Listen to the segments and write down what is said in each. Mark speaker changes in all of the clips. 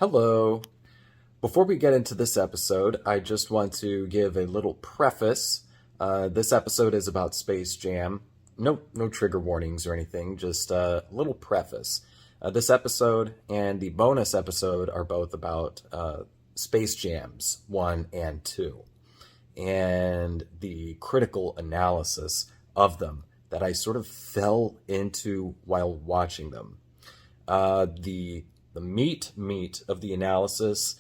Speaker 1: Hello. Before we get into this episode, I just want to give a little preface. This episode is about Space Jam. No trigger warnings or anything, just a little preface. This episode and the bonus episode are both about Space Jams 1 and 2 and the critical analysis of them that I sort of fell into while watching them. The meat of the analysis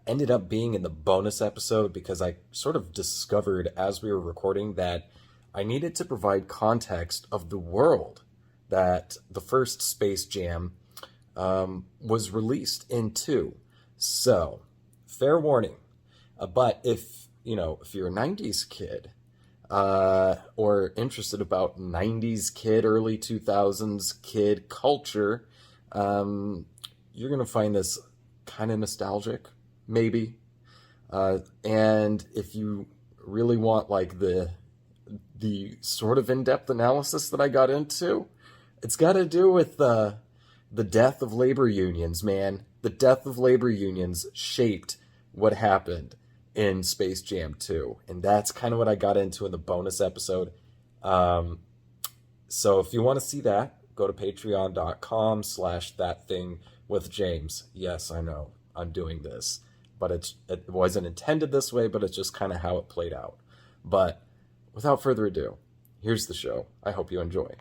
Speaker 1: ended up being in the bonus episode because I sort of discovered as we were recording that I needed to provide context of the world that the first Space Jam was released into. So, fair warning. But if you're a 90s kid or interested about 90s kid, early 2000s kid culture, you're going to find this kind of nostalgic, maybe. And if you really want like the sort of in-depth analysis that I got into, it's got to do with the death of labor unions, man. The death of labor unions shaped what happened in Space Jam 2. And that's kind of what I got into in the bonus episode. So if you want to see that, go to patreon.com/ThatThingWithJames. Yes, I know I'm doing this, but it wasn't intended this way, but it's just kind of how it played out. But without further ado, here's the show. I hope you enjoy.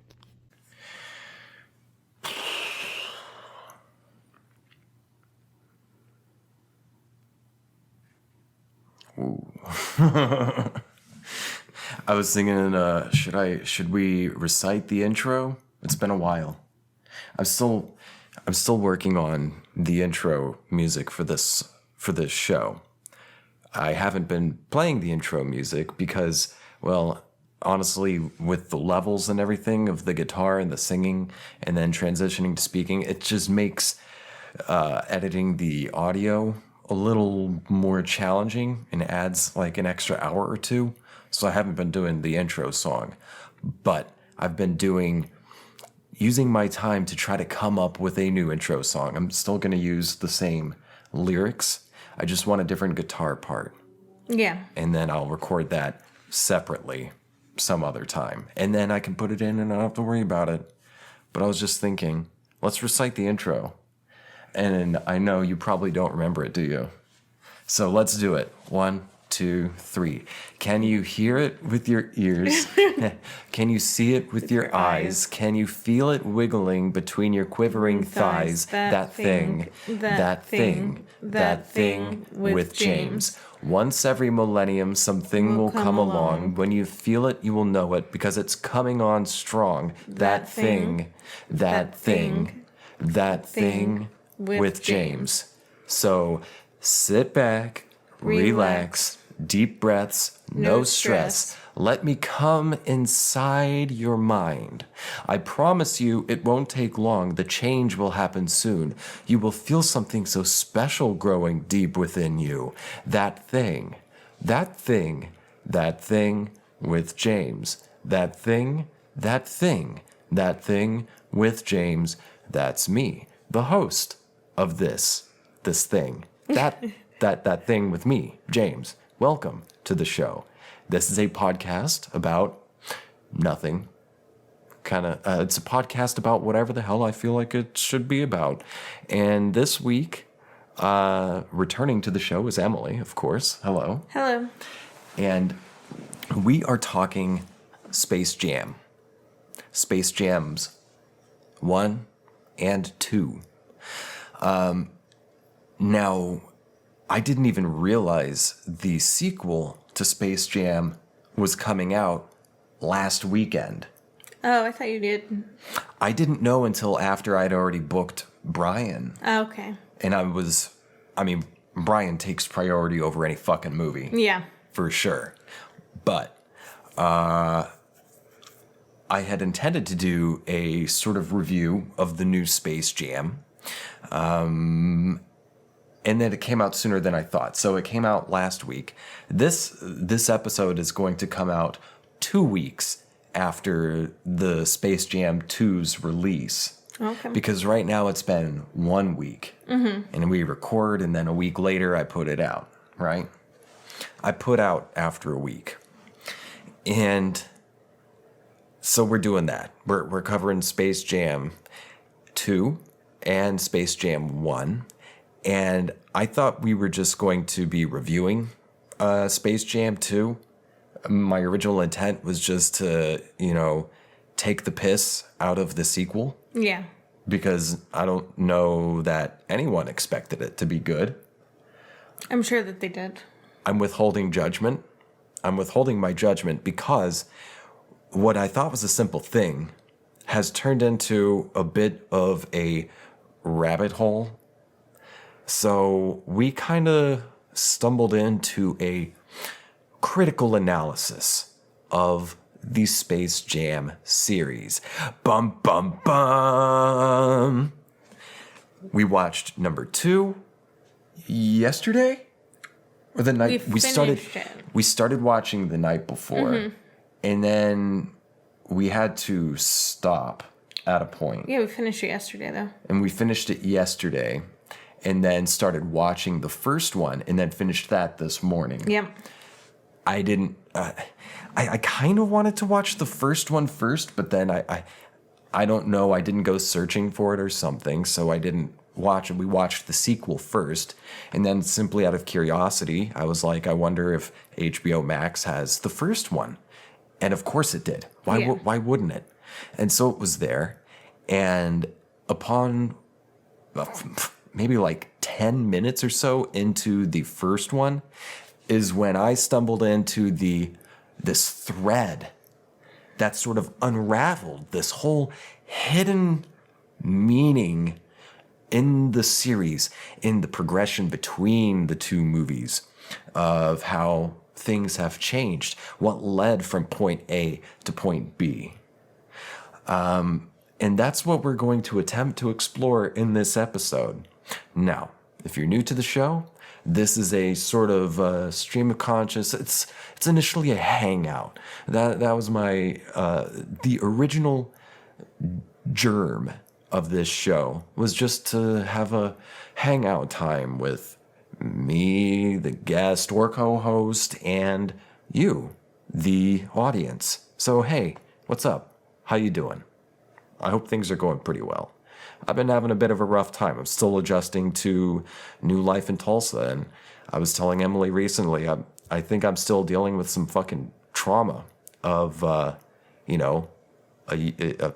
Speaker 2: Ooh. I was thinking, should we recite the intro? It's been a while. I'm still working on the intro music for this show. I haven't been playing the intro music because, well, honestly, with the levels and everything of the guitar and the singing and then transitioning to speaking, it just makes editing the audio a little more challenging and adds like an extra hour or two. So I haven't been doing the intro song, but I've been using my time to try to come up with a new intro song. I'm still going to use the same lyrics. I just want a different guitar part.
Speaker 3: Yeah.
Speaker 2: And then I'll record that separately some other time. And then I can put it in and I don't have to worry about it. But I was just thinking, let's recite the intro. And I know you probably don't remember it, do you? So let's do it. 1, 2, 3. Can you hear it with your ears? Can you see it with your eyes? Can you feel it wiggling between your quivering thighs? That thing with James. Once every millennium, something will come along. When you feel it, you will know it because it's coming on strong. That thing with James. So sit back, relax, deep breaths, no stress. Let me come inside your mind. I promise you it won't take long. The change will happen soon. You will feel something so special growing deep within you. That thing with James. That thing with James. That's me, the host of this thing. That thing with me, James. Welcome to the show. This is a podcast about nothing. It's a podcast about whatever the hell I feel like it should be about. And this week, returning to the show is Emily, of course. Hello.
Speaker 3: Hello.
Speaker 2: And we are talking Space Jam. Space Jams 1 and 2. Now, I didn't even realize the sequel to Space Jam was coming out last weekend.
Speaker 3: Oh, I thought you did.
Speaker 2: I didn't know until after I'd already booked Brian.
Speaker 3: Oh, okay.
Speaker 2: And Brian takes priority over any fucking movie.
Speaker 3: Yeah. For
Speaker 2: sure. But I had intended to do a sort of review of the new Space Jam. And then it came out sooner than I thought. So it came out last week. This episode is going to come out 2 weeks after the Space Jam 2's release.
Speaker 3: Okay.
Speaker 2: Because right now it's been 1 week. And we record, and then a week later I put it out, right? I put out after a week. And so we're doing that. We're covering Space Jam 2 and Space Jam 1. And I thought we were just going to be reviewing Space Jam 2. My original intent was just to, take the piss out of the sequel.
Speaker 3: Yeah.
Speaker 2: Because I don't know that anyone expected it to be good.
Speaker 3: I'm sure that they did.
Speaker 2: I'm withholding judgment. I'm withholding my judgment because what I thought was a simple thing has turned into a bit of a rabbit hole. So we kind of stumbled into a critical analysis of the Space Jam series. Bum, bum, bum. We watched number 2 yesterday? Or the night we started
Speaker 3: finished it.
Speaker 2: We started watching the night before. And then we had to stop at a point.
Speaker 3: Yeah, we finished it yesterday, though.
Speaker 2: And we finished it yesterday and then started watching the first one and then finished that this morning.
Speaker 3: Yep.
Speaker 2: I didn't. I kind of wanted to watch the first one first, but then I don't know. I didn't go searching for it or something, so I didn't watch it. We watched the sequel first, and then simply out of curiosity, I was like, I wonder if HBO Max has the first one, and of course it did. Why wouldn't it? And so it was there, and upon maybe like 10 minutes or so into the first one is when I stumbled into this thread that sort of unraveled this whole hidden meaning in the series, in the progression between the two movies of how things have changed, what led from point A to point B. And that's what we're going to attempt to explore in this episode. Now, if you're new to the show, this is a sort of stream of conscious. It's initially a hangout. That was my the original germ of this show was just to have a hangout time with me, the guest or co-host, and you, the audience. So hey, what's up? How you doing? I hope things are going pretty well. I've been having a bit of a rough time. I'm still adjusting to new life in Tulsa, and I was telling Emily recently, I think I'm still dealing with some fucking trauma of, a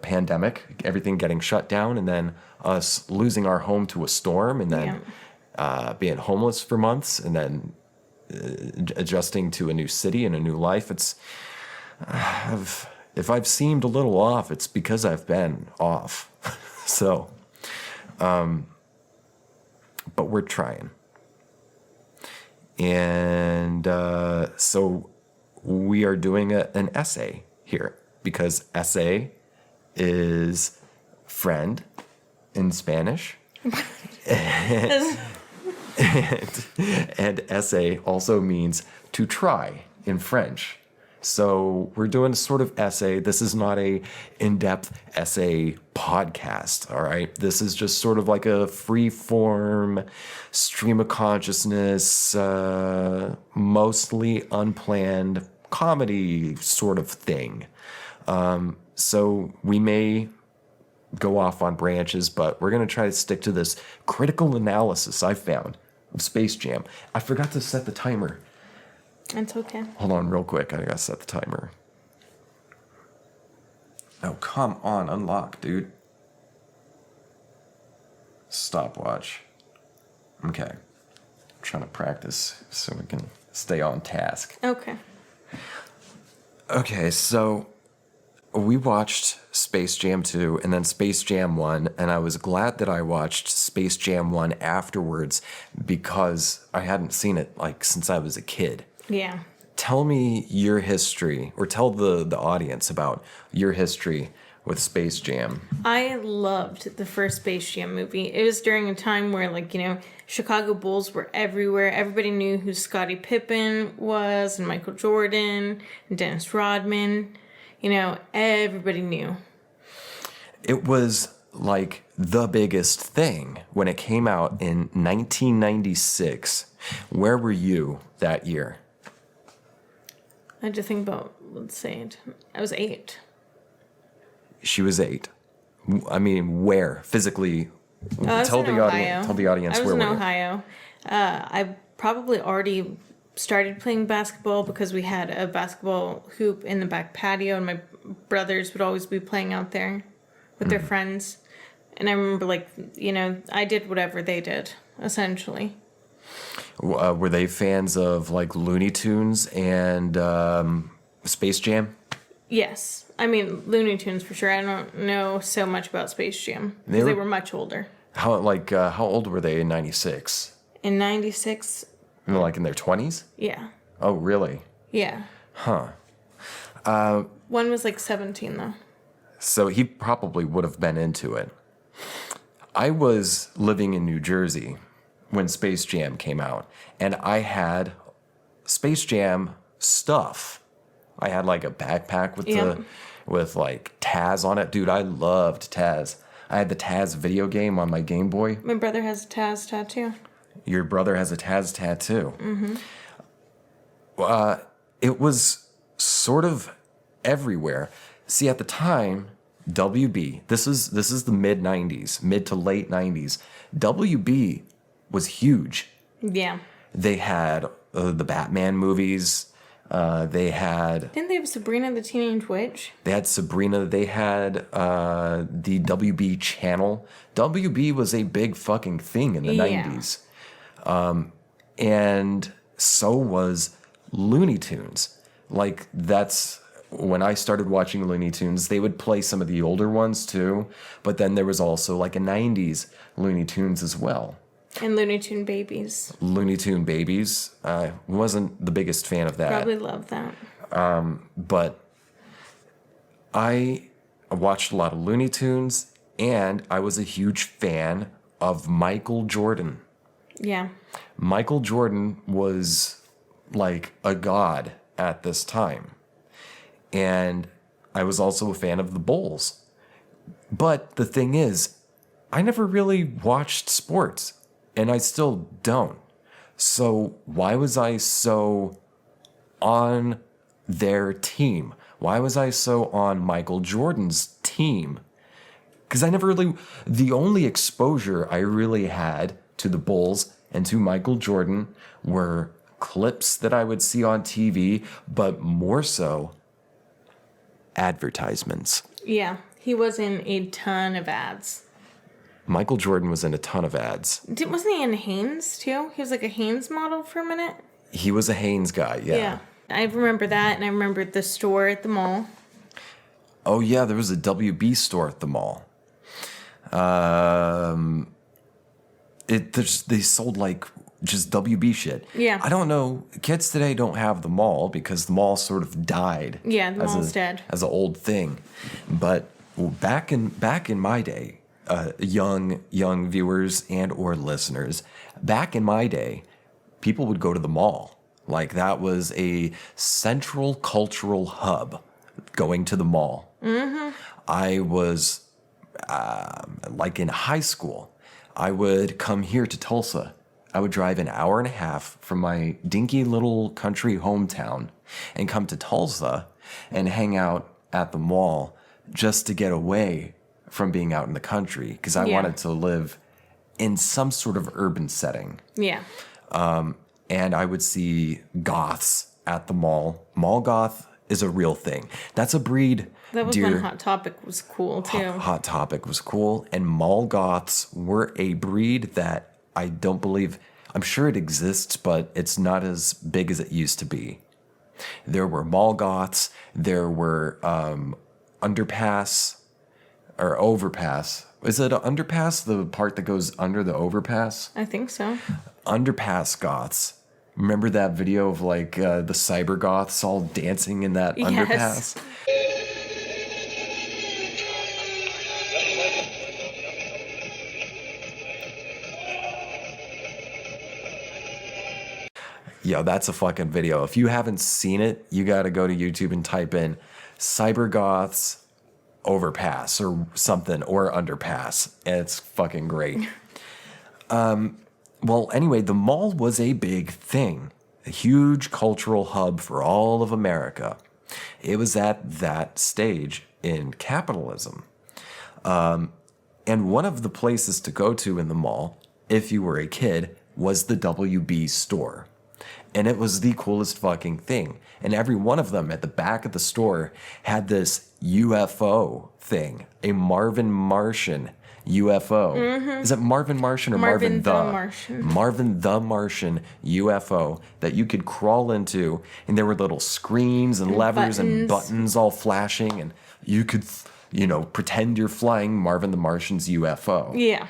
Speaker 2: pandemic, everything getting shut down, and then us losing our home to a storm, and then being homeless for months, and then adjusting to a new city and a new life. If I've seemed a little off, it's because I've been off. So, but we're trying. And so we are doing an essay here because essay is friend in Spanish. and essay also means to try in French. So we're doing a sort of essay. This is not a in-depth essay podcast, all right? This is just sort of like a free-form stream of consciousness, mostly unplanned comedy sort of thing. So we may go off on branches, but we're going to try to stick to this critical analysis I found of Space Jam. I forgot to set the timer.
Speaker 3: It's okay.
Speaker 2: Hold on real quick. I gotta set the timer. Oh, come on. Unlock, dude. Stopwatch. Okay. I'm trying to practice so we can stay on task.
Speaker 3: Okay.
Speaker 2: Okay, so we watched Space Jam 2 and then Space Jam 1, and I was glad that I watched Space Jam 1 afterwards because I hadn't seen it since I was a kid.
Speaker 3: Yeah.
Speaker 2: Tell me your history, or tell the audience about your history with Space Jam.
Speaker 3: I loved the first Space Jam movie. It was during a time where, Chicago Bulls were everywhere. Everybody knew who Scottie Pippen was, and Michael Jordan, and Dennis Rodman. Everybody knew.
Speaker 2: It was like the biggest thing when it came out in 1996. Where were you that year?
Speaker 3: I had to think about, let's say, I was 8.
Speaker 2: She was 8. I mean, where physically?
Speaker 3: I was in Ohio.
Speaker 2: Tell the audience
Speaker 3: I was
Speaker 2: where
Speaker 3: in
Speaker 2: were you?
Speaker 3: Ohio. I probably already started playing basketball because we had a basketball hoop in the back patio, and my brothers would always be playing out there with their friends. And I remember, like, I did whatever they did, essentially.
Speaker 2: Were they fans of like Looney Tunes and Space Jam?
Speaker 3: Yes. I mean, Looney Tunes for sure. I don't know so much about Space Jam because they were much older.
Speaker 2: How old were they in 96?
Speaker 3: In 96?
Speaker 2: Like in their 20s?
Speaker 3: Yeah.
Speaker 2: Oh, really?
Speaker 3: Yeah.
Speaker 2: Huh.
Speaker 3: One was like 17, though.
Speaker 2: So he probably would have been into it. I was living in New Jersey when Space Jam came out, and I had Space Jam stuff. I had like a backpack with like Taz on it. Dude, I loved Taz. I had the Taz video game on my Game Boy.
Speaker 3: My brother has a Taz tattoo.
Speaker 2: Your brother has a Taz tattoo. Mm-hmm. It was sort of everywhere. See, at the time, WB, this is the mid to late 90s. WB was huge.
Speaker 3: Yeah.
Speaker 2: They had the Batman movies. They had...
Speaker 3: Didn't they have Sabrina the Teenage Witch?
Speaker 2: They had Sabrina. They had the WB channel. WB was a big fucking thing in the 90s. And so was Looney Tunes. Like, that's... When I started watching Looney Tunes, they would play some of the older ones too. But then there was also like a 90s Looney Tunes as well.
Speaker 3: And Looney Tune Babies.
Speaker 2: Looney Tune Babies. I wasn't the biggest fan of that.
Speaker 3: Probably love that.
Speaker 2: But I watched a lot of Looney Tunes, and I was a huge fan of Michael Jordan.
Speaker 3: Yeah.
Speaker 2: Michael Jordan was like a god at this time. And I was also a fan of the Bulls. But the thing is, I never really watched sports, and I still don't. So why was I so on their team? Why was I so on Michael Jordan's team? Because I never really... The only exposure I really had to the Bulls and to Michael Jordan were clips that I would see on TV, but more so... advertisements.
Speaker 3: Yeah, he was in a ton of ads.
Speaker 2: Michael Jordan was in a ton of ads.
Speaker 3: Wasn't he in Hanes, too? He was like a Hanes model for a minute?
Speaker 2: He was a Hanes guy, yeah.
Speaker 3: I remember that, and I remember the store at the mall.
Speaker 2: Oh, yeah, there was a WB store at the mall. They sold, like, just WB shit.
Speaker 3: Yeah.
Speaker 2: I don't know. Kids today don't have the mall because the mall sort of died.
Speaker 3: Yeah, the mall's dead.
Speaker 2: As an old thing. But back in my day, young viewers and or listeners, back in my day, people would go to the mall. Like, that was a central cultural hub, going to the mall. Mm-hmm. I was, like, in high school. I would come here to Tulsa. I would drive an hour and a half from my dinky little country hometown and come to Tulsa and hang out at the mall just to get away from being out in the country because I wanted to live in some sort of urban setting.
Speaker 3: Yeah.
Speaker 2: And I would see goths at the mall. Mall goth is a real thing. That's a breed.
Speaker 3: That was when Hot Topic was cool, too.
Speaker 2: Hot Topic was cool. And mall goths were a breed that I don't believe... I'm sure it exists, but it's not as big as it used to be. There were mall goths. There were underpass or overpass. Is it an underpass, the part that goes under the overpass?
Speaker 3: I think so.
Speaker 2: Underpass goths. Remember that video of like the cyber goths all dancing in that underpass? Yo, that's a fucking video. If you haven't seen it, you gotta go to YouTube and type in cyber goths overpass or something, or underpass. And it's fucking great. Well, anyway, the mall was a big thing, a huge cultural hub for all of America. It was at that stage in capitalism. And one of the places to go to in the mall, if you were a kid, was the WB store. And it was the coolest fucking thing. And every one of them at the back of the store had this UFO thing, a Marvin Martian UFO. Is it Marvin Martian or Marvin the?
Speaker 3: Martian.
Speaker 2: Marvin the Martian UFO that you could crawl into, and there were little screens and levers and buttons all flashing, and you could, pretend you're flying Marvin the Martian's UFO.
Speaker 3: Yeah.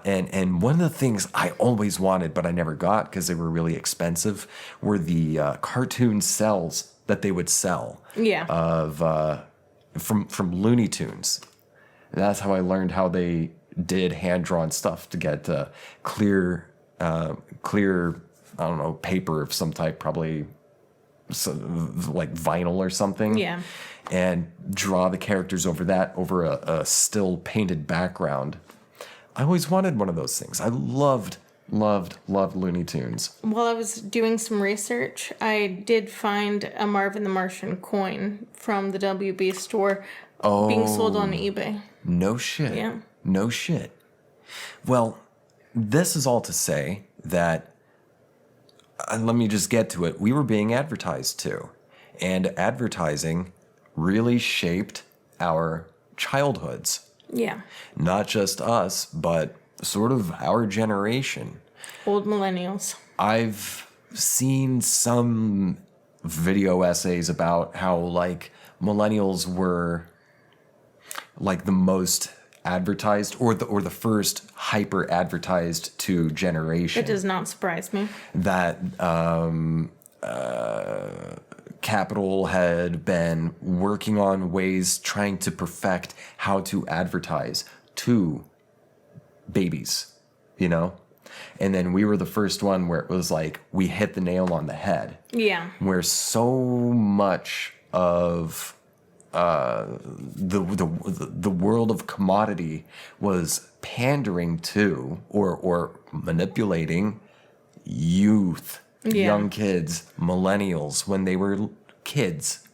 Speaker 2: And one of the things I always wanted, but I never got because they were really expensive, were the cartoon cells that they would sell.
Speaker 3: Yeah.
Speaker 2: From Looney Tunes. That's how I learned how they did hand-drawn stuff to get clear, I don't know, paper of some type, probably like vinyl or something.
Speaker 3: Yeah.
Speaker 2: And draw the characters over a still painted background. I always wanted one of those things. I loved Looney Tunes.
Speaker 3: While I was doing some research, I did find a Marvin the Martian coin from the WB store being sold on eBay.
Speaker 2: No shit.
Speaker 3: Yeah.
Speaker 2: No shit. Well, this is all to say that, let me just get to it. We were being advertised to. And advertising really shaped our childhoods.
Speaker 3: Yeah.
Speaker 2: Not just us, but sort of our generation.
Speaker 3: Old millennials.
Speaker 2: I've seen some video essays about how, like, millennials were like the most advertised or the first hyper advertised to generation.
Speaker 3: It does not surprise me.
Speaker 2: That Capital had been working on ways trying to perfect how to advertise to babies, And then we were the first one where it was like we hit the nail on the head.
Speaker 3: Yeah.
Speaker 2: Where so much of the world of commodity was pandering to or manipulating youth, young kids, millennials when they were kids.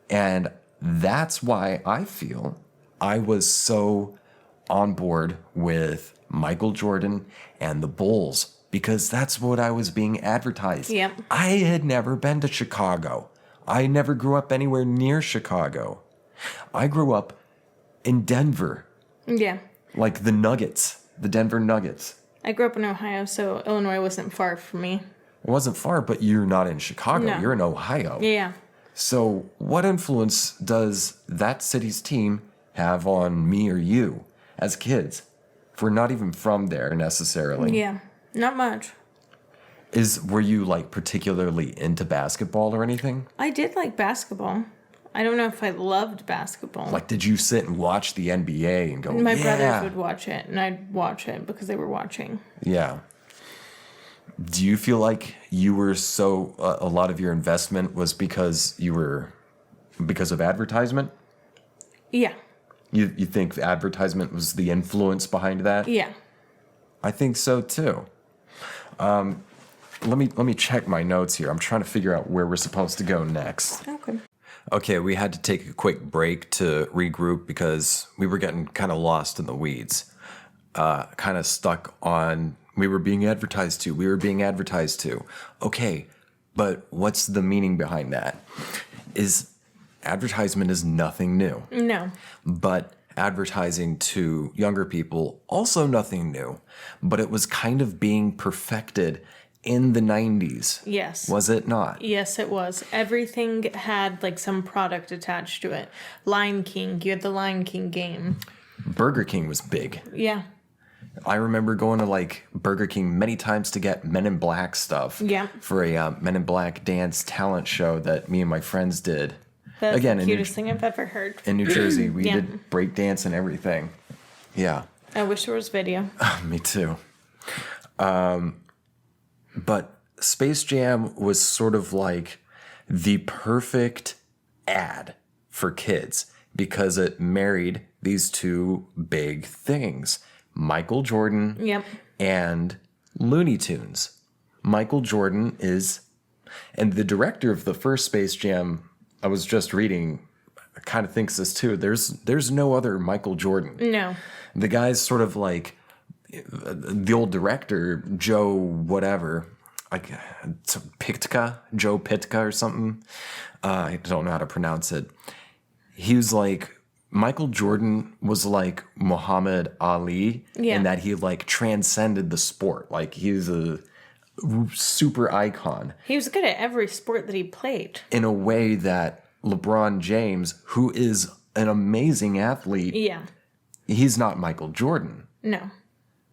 Speaker 2: And that's why I feel I was so on board with Michael Jordan and the Bulls, because that's what I was being advertised.
Speaker 3: Yep.
Speaker 2: I had never been to Chicago. I never grew up anywhere near Chicago. I grew up in Denver.
Speaker 3: Yeah.
Speaker 2: Like the Nuggets, the Denver Nuggets.
Speaker 3: I grew up in Ohio, so Illinois wasn't far from me.
Speaker 2: It wasn't far, but you're not in Chicago.
Speaker 3: No.
Speaker 2: You're in Ohio.
Speaker 3: Yeah.
Speaker 2: So what influence does that city's team have on me or you as kids? If we're not even from there necessarily.
Speaker 3: Yeah. Not much.
Speaker 2: Were you like particularly into basketball or anything?
Speaker 3: I did like basketball. I don't know if I loved basketball.
Speaker 2: Like, did you sit and watch the NBA and go,
Speaker 3: My brothers would watch it, and I'd watch it because they were watching.
Speaker 2: Yeah. Do you feel like you were a lot of your investment was because of advertisement?
Speaker 3: Yeah.
Speaker 2: You think advertisement was the influence behind that?
Speaker 3: Yeah.
Speaker 2: I think so too. Let me check my notes here. I'm trying to figure out where we're supposed to go next.
Speaker 3: Okay.
Speaker 2: Okay, we had to take a quick break to regroup because we were getting kind of lost in the weeds. Kind of stuck on, we were being advertised to. Okay, but what's the meaning behind that? Advertisement is nothing new.
Speaker 3: No.
Speaker 2: But advertising to younger people, also nothing new. But it was kind of being perfected in the 90s.
Speaker 3: Yes.
Speaker 2: Was it not?
Speaker 3: Yes, it was. Everything had like some product attached to it. Lion King, you had the Lion King game.
Speaker 2: Burger King was big.
Speaker 3: Yeah.
Speaker 2: I remember going to like Burger King many times to get Men in Black stuff.
Speaker 3: Yeah.
Speaker 2: For a Men in Black dance talent show that me and my friends did.
Speaker 3: That's
Speaker 2: Again,
Speaker 3: the cutest thing I've ever heard.
Speaker 2: In New Jersey, we
Speaker 3: Yeah.
Speaker 2: did break dance and everything. Yeah.
Speaker 3: I wish there was video.
Speaker 2: Me too. But Space Jam was sort of like the perfect ad for kids. because it married these two big things, Michael Jordan
Speaker 3: Yep.
Speaker 2: and Looney Tunes. Michael Jordan is, and the director of the first Space Jam, I was just reading, kind of thinks this too. There's no other Michael Jordan.
Speaker 3: No.
Speaker 2: The guy's sort of like the old director, Joe whatever, like Joe Pitka or something. I don't know how to pronounce it. He was like, Michael Jordan was like Muhammad Ali in that he like transcended the sport. Like he's a super icon.
Speaker 3: He was good at every sport that he played.
Speaker 2: In a way that LeBron James, who is an amazing athlete,
Speaker 3: Yeah.
Speaker 2: he's not Michael Jordan.
Speaker 3: No.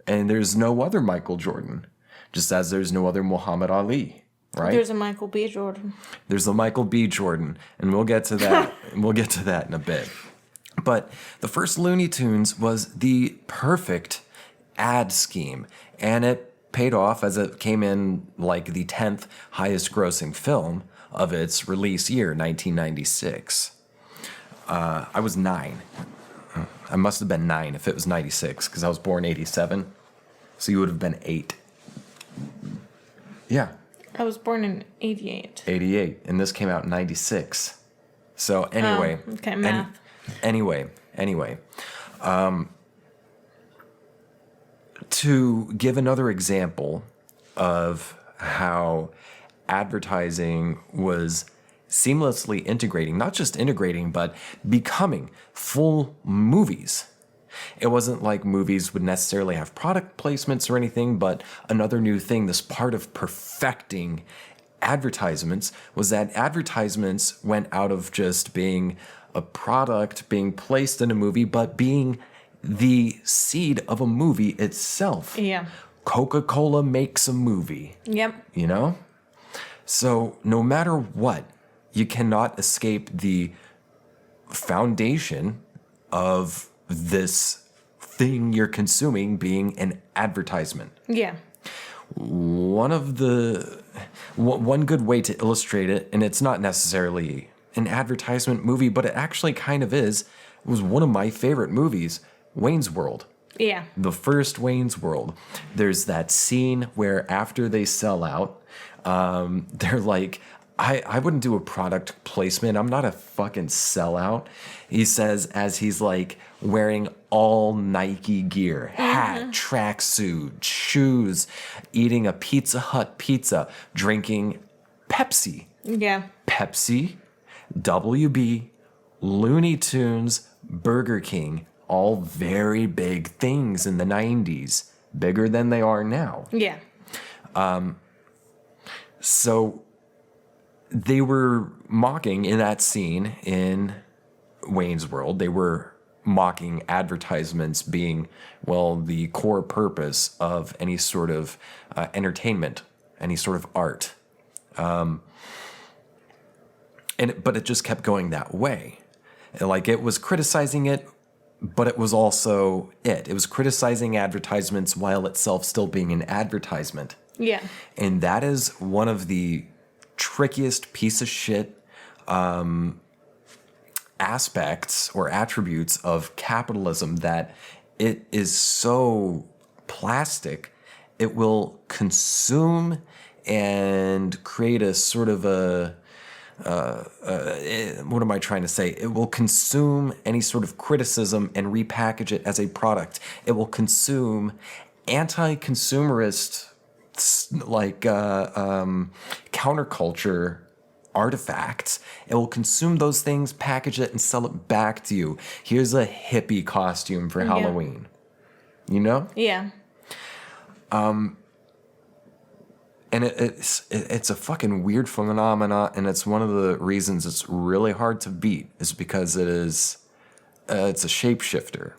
Speaker 2: And there's no other Michael Jordan, just as there's no other Muhammad Ali, right?
Speaker 3: There's a Michael B. Jordan.
Speaker 2: There's a Michael B. Jordan, and we'll get to that. We'll get to that in a bit. But the first Looney Tunes was the perfect ad scheme, and it paid off as it came in like the 10th highest grossing film of its release year, 1996. I was 9. I must have been 9 if it was 96, because I was born 87. So you would have been 8. Yeah.
Speaker 3: I was born in 88.
Speaker 2: 88. And this came out in 96. So anyway.
Speaker 3: Okay, math.
Speaker 2: Anyway. To give another example of how advertising was seamlessly integrating, not just integrating, but becoming full movies. It wasn't like movies would necessarily have product placements or anything, but another new thing, this part of perfecting advertisements, was that advertisements went out of just being a product being placed in a movie, but being the seed of a movie itself.
Speaker 3: Yeah.
Speaker 2: Coca-Cola makes a movie.
Speaker 3: Yep.
Speaker 2: You know? So no matter what, you cannot escape the foundation of this thing you're consuming being an advertisement.
Speaker 3: Yeah.
Speaker 2: One good way to illustrate it, and it's not necessarily an advertisement movie, but it actually kind of is, was one of my favorite movies, Wayne's World.
Speaker 3: Yeah.
Speaker 2: The first Wayne's World. There's that scene where after they sell out, they're like, I wouldn't do a product placement. I'm not a fucking sellout. He says as he's like wearing all Nike gear, hat, tracksuit, shoes, eating a Pizza Hut pizza, drinking Pepsi.
Speaker 3: Yeah.
Speaker 2: Pepsi, WB, Looney Tunes, Burger King, all very big things in the 90s, bigger than they are now.
Speaker 3: Yeah.
Speaker 2: So they were mocking in that scene in Wayne's World, they were mocking advertisements being, well, the core purpose of any sort of entertainment, any sort of art. But it just kept going that way. Like it was criticizing it, but it was also it. It was criticizing advertisements while itself still being an advertisement.
Speaker 3: Yeah.
Speaker 2: And that is one of the trickiest piece of shit aspects or attributes of capitalism, that it is so plastic, it will consume and create a sort of what am I trying to say? It will consume any sort of criticism and repackage it as a product. It will consume anti-consumerist, like counterculture artifacts. It will consume those things, package it, and sell it back to you. Here's a hippie costume for Halloween. You know?
Speaker 3: Yeah.
Speaker 2: And it's a fucking weird phenomena, and it's one of the reasons it's really hard to beat, is because it's a shapeshifter.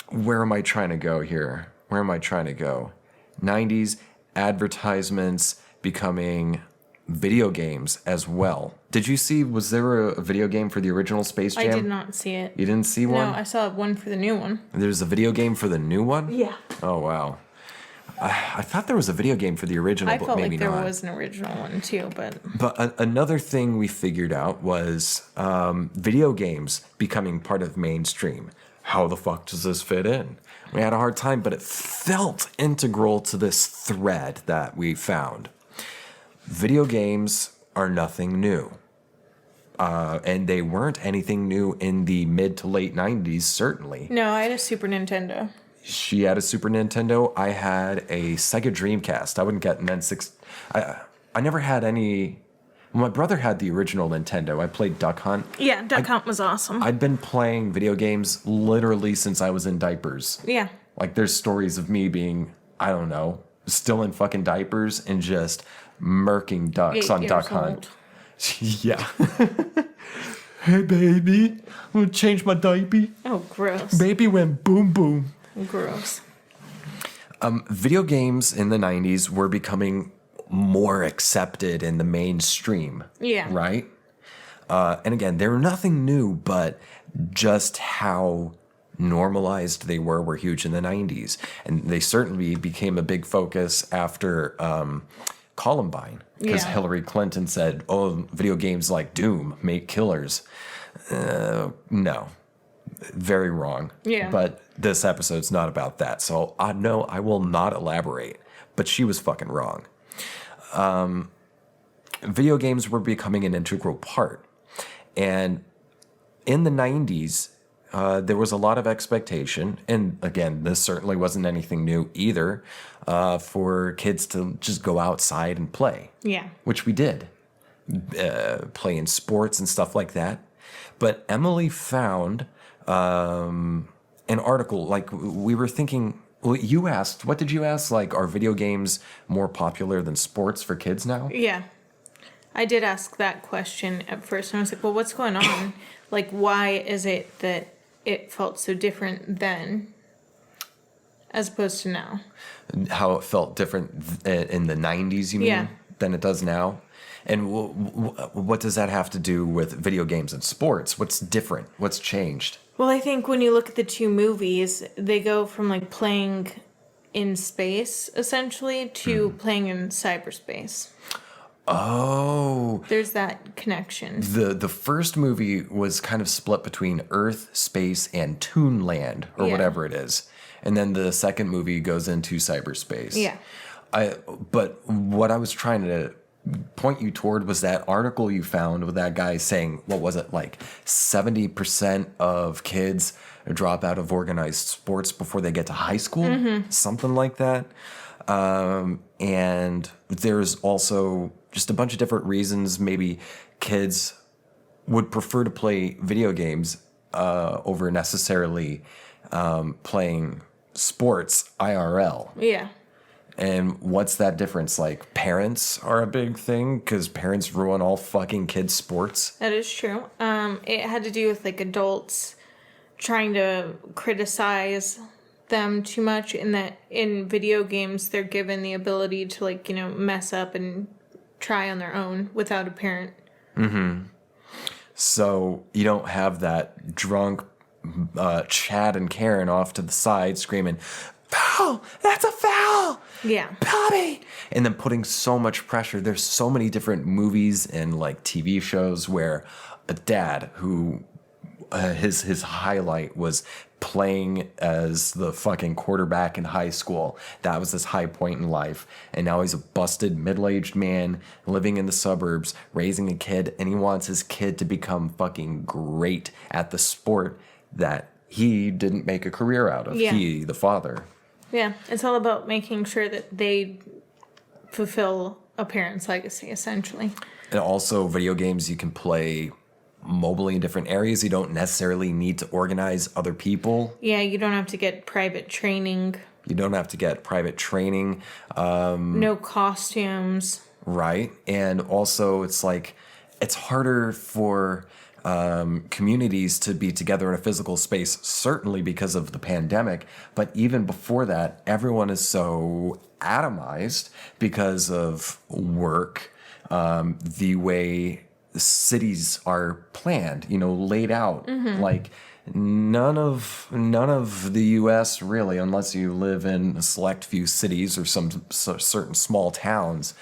Speaker 2: Where am I trying to go here? 90s advertisements becoming video games as well. Did you see, was there a video game for the original Space Jam?
Speaker 3: I did not see it.
Speaker 2: You didn't see one?
Speaker 3: No, I saw one for the new one.
Speaker 2: There's a video game for the new one?
Speaker 3: Yeah.
Speaker 2: Oh, wow. I thought there was a video game for the original,
Speaker 3: I
Speaker 2: but
Speaker 3: felt
Speaker 2: maybe
Speaker 3: like there
Speaker 2: not.
Speaker 3: was an original one too, but
Speaker 2: Another thing we figured out was video games becoming part of mainstream. How the fuck does this fit in? We had a hard time, but it felt integral to this thread that we found. Video games are nothing new. And they weren't anything new in the mid to late 90s, certainly.
Speaker 3: no, I had a Super Nintendo.
Speaker 2: She had a Super Nintendo. I had a Sega Dreamcast. I wouldn't get an N6. I never had any. Well, my brother had the original Nintendo. I played Duck Hunt.
Speaker 3: Yeah, Duck Hunt was awesome.
Speaker 2: I'd been playing video games literally since I was in diapers.
Speaker 3: Yeah.
Speaker 2: Like, there's stories of me being, I don't know, still in fucking diapers and just murking ducks
Speaker 3: 8
Speaker 2: on
Speaker 3: years
Speaker 2: Duck Hunt.
Speaker 3: old.
Speaker 2: Yeah. Hey, baby. I'm going to change my diaper.
Speaker 3: Oh, gross.
Speaker 2: Baby went boom, boom.
Speaker 3: Gross.
Speaker 2: Video games in the 90s were becoming more accepted in the mainstream.
Speaker 3: Yeah.
Speaker 2: Right? And again, they were nothing new, but just how normalized they were huge in the 90s. And they certainly became a big focus after Columbine. Because
Speaker 3: Yeah.
Speaker 2: Hillary Clinton said, oh, video games like Doom make killers. No. Very wrong.
Speaker 3: Yeah.
Speaker 2: But this episode's not about that. So no, I will not elaborate. But she was fucking wrong. Video games were becoming an integral part. And in the 90s, there was a lot of expectation. And again, this certainly wasn't anything new either, for kids to just go outside and play.
Speaker 3: Yeah.
Speaker 2: Which we did. Play in sports and stuff like that. But Emily found an article, like we were thinking, well, you asked, what did you ask? Like, are video games more popular than sports for kids now?
Speaker 3: Yeah. I did ask that question at first, and I was like, well, what's going on? Like, why is it that it felt so different then as opposed to now?
Speaker 2: How it felt different in the 90s, you mean,
Speaker 3: Yeah.
Speaker 2: than it does now? And what does that have to do with video games and sports? What's different? What's changed?
Speaker 3: Well, I think when you look at the two movies, they go from like playing in space essentially to playing in cyberspace.
Speaker 2: Oh,
Speaker 3: There's that connection.
Speaker 2: the first movie was kind of split between Earth, space, and Toonland, or
Speaker 3: Yeah.
Speaker 2: whatever it is. And then the second movie goes into cyberspace.
Speaker 3: Yeah.
Speaker 2: But what I was trying to point you toward was that article you found with that guy saying, what was it, like 70% of kids drop out of organized sports before they get to high school? Something like that. And there's also just a bunch of different reasons maybe kids would prefer to play video games over necessarily playing sports IRL.
Speaker 3: Yeah.
Speaker 2: And what's that difference? Like, parents are a big thing because parents ruin all fucking kids' sports.
Speaker 3: That is true. It had to do with like adults trying to criticize them too much, in that in video games they're given the ability to like, mess up and try on their own without a parent.
Speaker 2: So you don't have that drunk Chad and Karen off to the side screaming, "Foul! That's a foul!
Speaker 3: Yeah.
Speaker 2: Bobby!" And then putting so much pressure. There's so many different movies and like TV shows where a dad who his highlight was playing as the fucking quarterback in high school. That was his high point in life. And now he's a busted middle-aged man living in the suburbs, raising a kid, and he wants his kid to become fucking great at the sport that he didn't make a career out of.
Speaker 3: Yeah.
Speaker 2: He, the father.
Speaker 3: Yeah. It's all about making sure that they fulfill a parent's legacy, essentially.
Speaker 2: And also video games you can play mobily in different areas. You don't necessarily need to organize other people.
Speaker 3: Yeah, you don't have to get private training.
Speaker 2: You don't have to get private training.
Speaker 3: No costumes.
Speaker 2: Right. And also it's like, it's harder for communities to be together in a physical space, certainly because of the pandemic. But even before that, everyone is so atomized because of work, the way cities are planned, laid out. Like none of the U.S. really, unless you live in a select few cities or some certain small towns.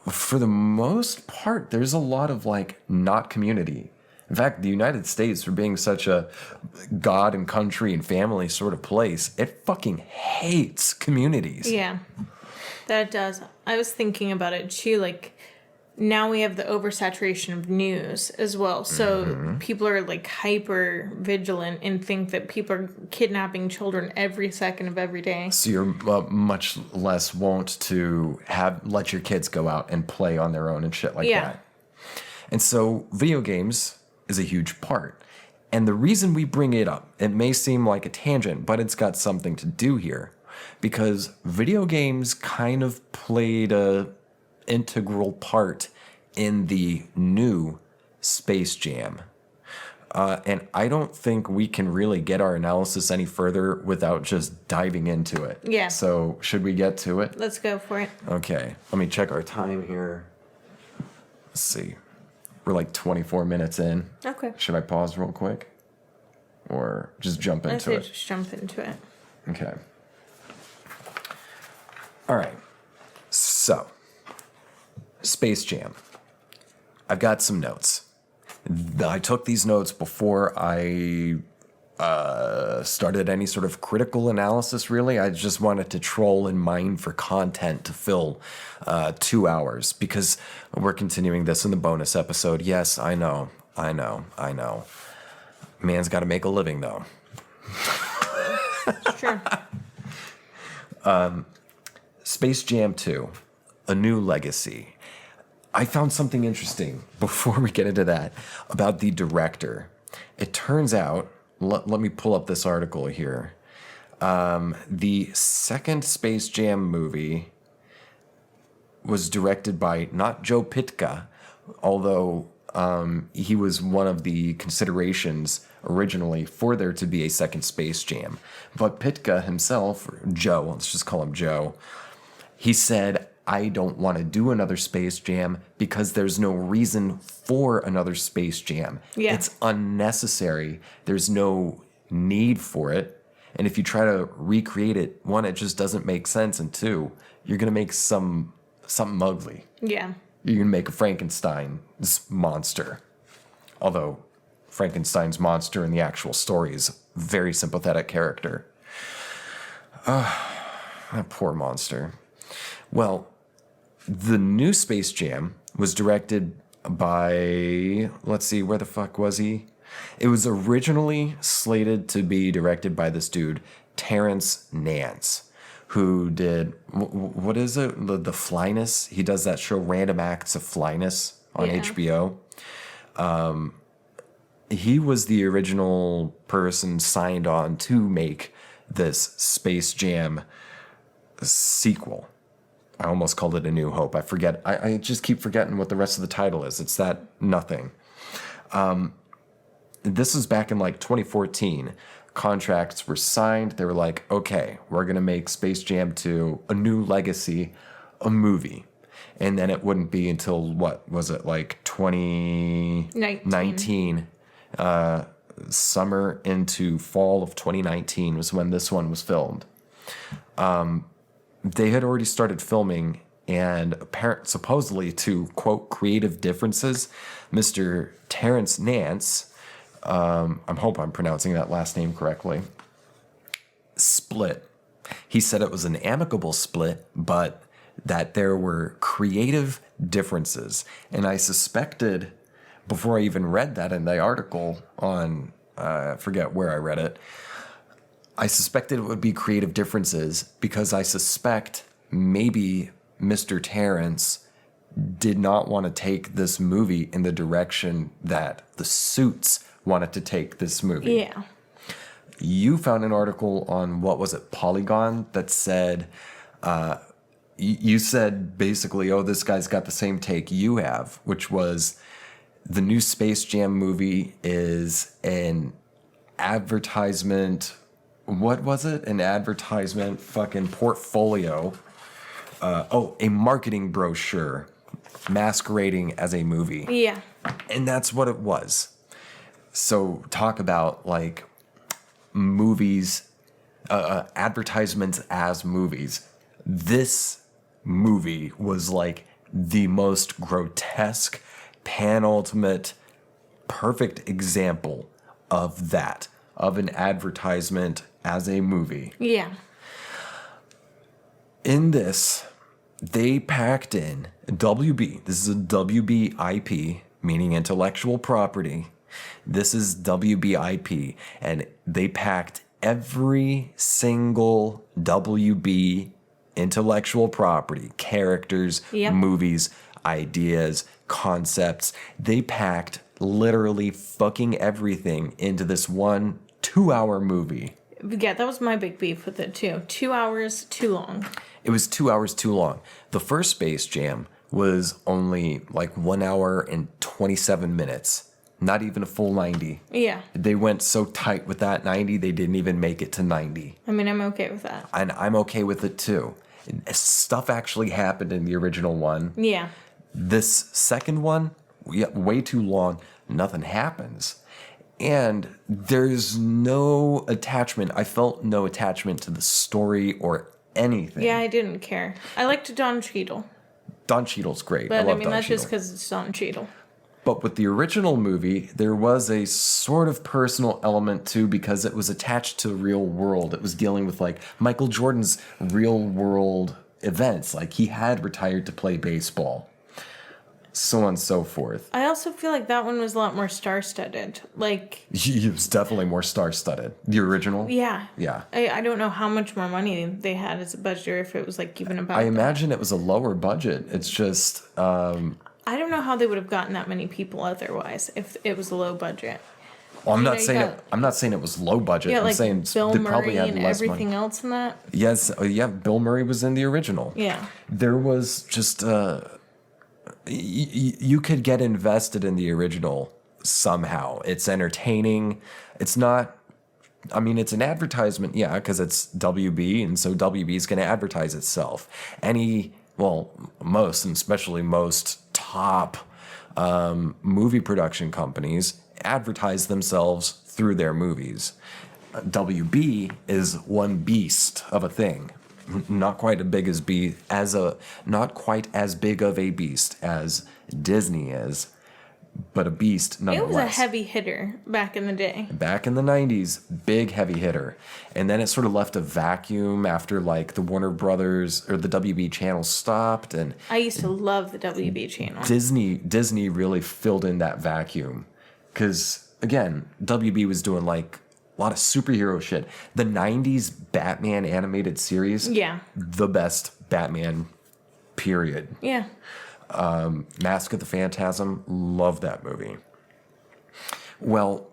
Speaker 2: For the most part, there's a lot of like not community. In fact, the United States, for being such a God and country and family sort of place, it fucking hates communities.
Speaker 3: Yeah, that does. I was thinking about it too. Like, now we have the oversaturation of news as well. So people are like hyper vigilant and think that people are kidnapping children every second of every day.
Speaker 2: So you're much less wont to let your kids go out and play on their own and shit like that. And so video games is a huge part. And the reason we bring it up, it may seem like a tangent, but it's got something to do here. Because video games kind of played a integral part in the new Space Jam. And I don't think we can really get our analysis any further without just diving into it.
Speaker 3: Yeah.
Speaker 2: So should we get to it?
Speaker 3: Let's go for it.
Speaker 2: Okay. Let me check our time here. Let's see. We're like 24 minutes in.
Speaker 3: Okay.
Speaker 2: Should I pause real quick? Or just jump into
Speaker 3: I say
Speaker 2: it?
Speaker 3: just jump into it.
Speaker 2: Okay. All right. So, Space Jam. I've got some notes. I took these notes before I started any sort of critical analysis, really. I just wanted to troll and mine for content to fill 2 hours, because we're continuing this in the bonus episode. Yes, I know. Man's got to make a living, though.
Speaker 3: Sure.
Speaker 2: Space Jam 2, A New Legacy. I found something interesting before we get into that about the director. It turns out, let me pull up this article here. The second Space Jam movie was directed by not Joe Pytka, although he was one of the considerations originally for there to be a second Space Jam. But Pytka himself, or Joe, let's just call him Joe, he said, I don't want to do another Space Jam because there's no reason for another Space Jam.
Speaker 3: Yeah.
Speaker 2: It's unnecessary. There's no need for it. And if you try to recreate it, one, it just doesn't make sense. And two, you're going to make something ugly.
Speaker 3: Yeah.
Speaker 2: You're going to make a Frankenstein's monster. Although Frankenstein's monster in the actual story is a very sympathetic character. That poor monster. Well, the new Space Jam was directed by, let's see, where the fuck was he? It was originally slated to be directed by this dude, Terrence Nance, who did, what is it? The Flyness? He does that show, Random Acts of Flyness, on HBO. He was the original person signed on to make this Space Jam sequel. I almost called it A New Hope. I forget. I just keep forgetting what the rest of the title is. It's that nothing. This was back in like 2014. Contracts were signed. They were like, okay, we're going to make Space Jam 2, A New Legacy, a movie. And then it wouldn't be until, what was it, like 2019, summer into fall of 2019 was when this one was filmed. They had already started filming, and supposedly to, quote, creative differences, Mr. Terrence Nance, I hope I'm pronouncing that last name correctly, split. He said it was an amicable split, but that there were creative differences. And I suspected, before I even read that in the article on, I forget where I read it, I suspected it would be creative differences because I suspect maybe Mr. Terrence did not want to take this movie in the direction that the Suits wanted to take this movie.
Speaker 3: Yeah.
Speaker 2: You found an article on, what was it, Polygon, that said, you said basically, oh, this guy's got the same take you have, which was the new Space Jam movie is an advertisement. What was it? An advertisement fucking portfolio. A marketing brochure masquerading as a movie.
Speaker 3: Yeah.
Speaker 2: And that's what it was. So talk about like movies, advertisements as movies. This movie was like the most grotesque, penultimate, perfect example of that, of an advertisement as a movie.
Speaker 3: Yeah.
Speaker 2: In this, they packed in WB. This is a WBIP, meaning intellectual property. This is WBIP, and they packed every single WB intellectual property, characters,
Speaker 3: Yep.
Speaker 2: movies, ideas, concepts. They packed literally fucking everything into this 2-hour movie.
Speaker 3: Yeah, that was my big beef with it too. 2 hours too long.
Speaker 2: It was 2 hours too long. The first Space Jam was only like 1 hour and 27 minutes. Not even a full 90.
Speaker 3: Yeah.
Speaker 2: They went so tight with that 90, they didn't even make it to 90.
Speaker 3: I mean, I'm okay with that.
Speaker 2: And I'm okay with it too. Stuff actually happened in the original one.
Speaker 3: Yeah.
Speaker 2: This second one, way too long. Nothing happens. And there's no attachment. I felt no attachment to the story or anything.
Speaker 3: Yeah, I didn't care. I liked Don Cheadle.
Speaker 2: Don Cheadle's great.
Speaker 3: But
Speaker 2: I love
Speaker 3: mean,
Speaker 2: Don
Speaker 3: that's
Speaker 2: Cheadle.
Speaker 3: just because it's Don Cheadle.
Speaker 2: But with the original movie, there was a sort of personal element too, because it was attached to the real world. It was dealing with like Michael Jordan's real world events. Like he had retired to play baseball, so on and so forth.
Speaker 3: I also feel like that one was a lot more star-studded. Like,
Speaker 2: It was definitely more star-studded. The original?
Speaker 3: yeah.
Speaker 2: Yeah.
Speaker 3: I don't know how much more money they had as a budget, or if it was like even about
Speaker 2: I
Speaker 3: that.
Speaker 2: imagine it was a lower budget. It's just,
Speaker 3: I don't know how they would have gotten that many people otherwise if it was a low budget.
Speaker 2: well, I'm
Speaker 3: You
Speaker 2: not
Speaker 3: know, you
Speaker 2: saying
Speaker 3: got-
Speaker 2: I'm not saying it was low budget.
Speaker 3: Yeah,
Speaker 2: I'm
Speaker 3: like
Speaker 2: saying
Speaker 3: Bill
Speaker 2: they
Speaker 3: Murray
Speaker 2: probably had
Speaker 3: and
Speaker 2: less
Speaker 3: everything
Speaker 2: money.
Speaker 3: else in that.
Speaker 2: Yes, yeah, Bill Murray was in the original.
Speaker 3: Yeah.
Speaker 2: There was just you could get invested in the original somehow. It's entertaining. It's not. I mean, it's an advertisement, yeah, because it's WB, and so WB is going to advertise itself. Most, and especially most top movie production companies advertise themselves through their movies. WB is one beast of a thing. Not quite not quite as big of a beast as Disney is, but a beast nonetheless.
Speaker 3: It was a heavy hitter back in the day.
Speaker 2: Back in the 90s, big heavy hitter. And then it sort of left a vacuum after like the Warner Brothers or the WB channel stopped, and
Speaker 3: I used to love the WB channel.
Speaker 2: Disney really filled in that vacuum. Cause again, WB was doing like a lot of superhero shit. The 90s Batman animated series,
Speaker 3: Yeah.
Speaker 2: the best Batman, period.
Speaker 3: Yeah.
Speaker 2: Mask of the Phantasm, love that movie. Well,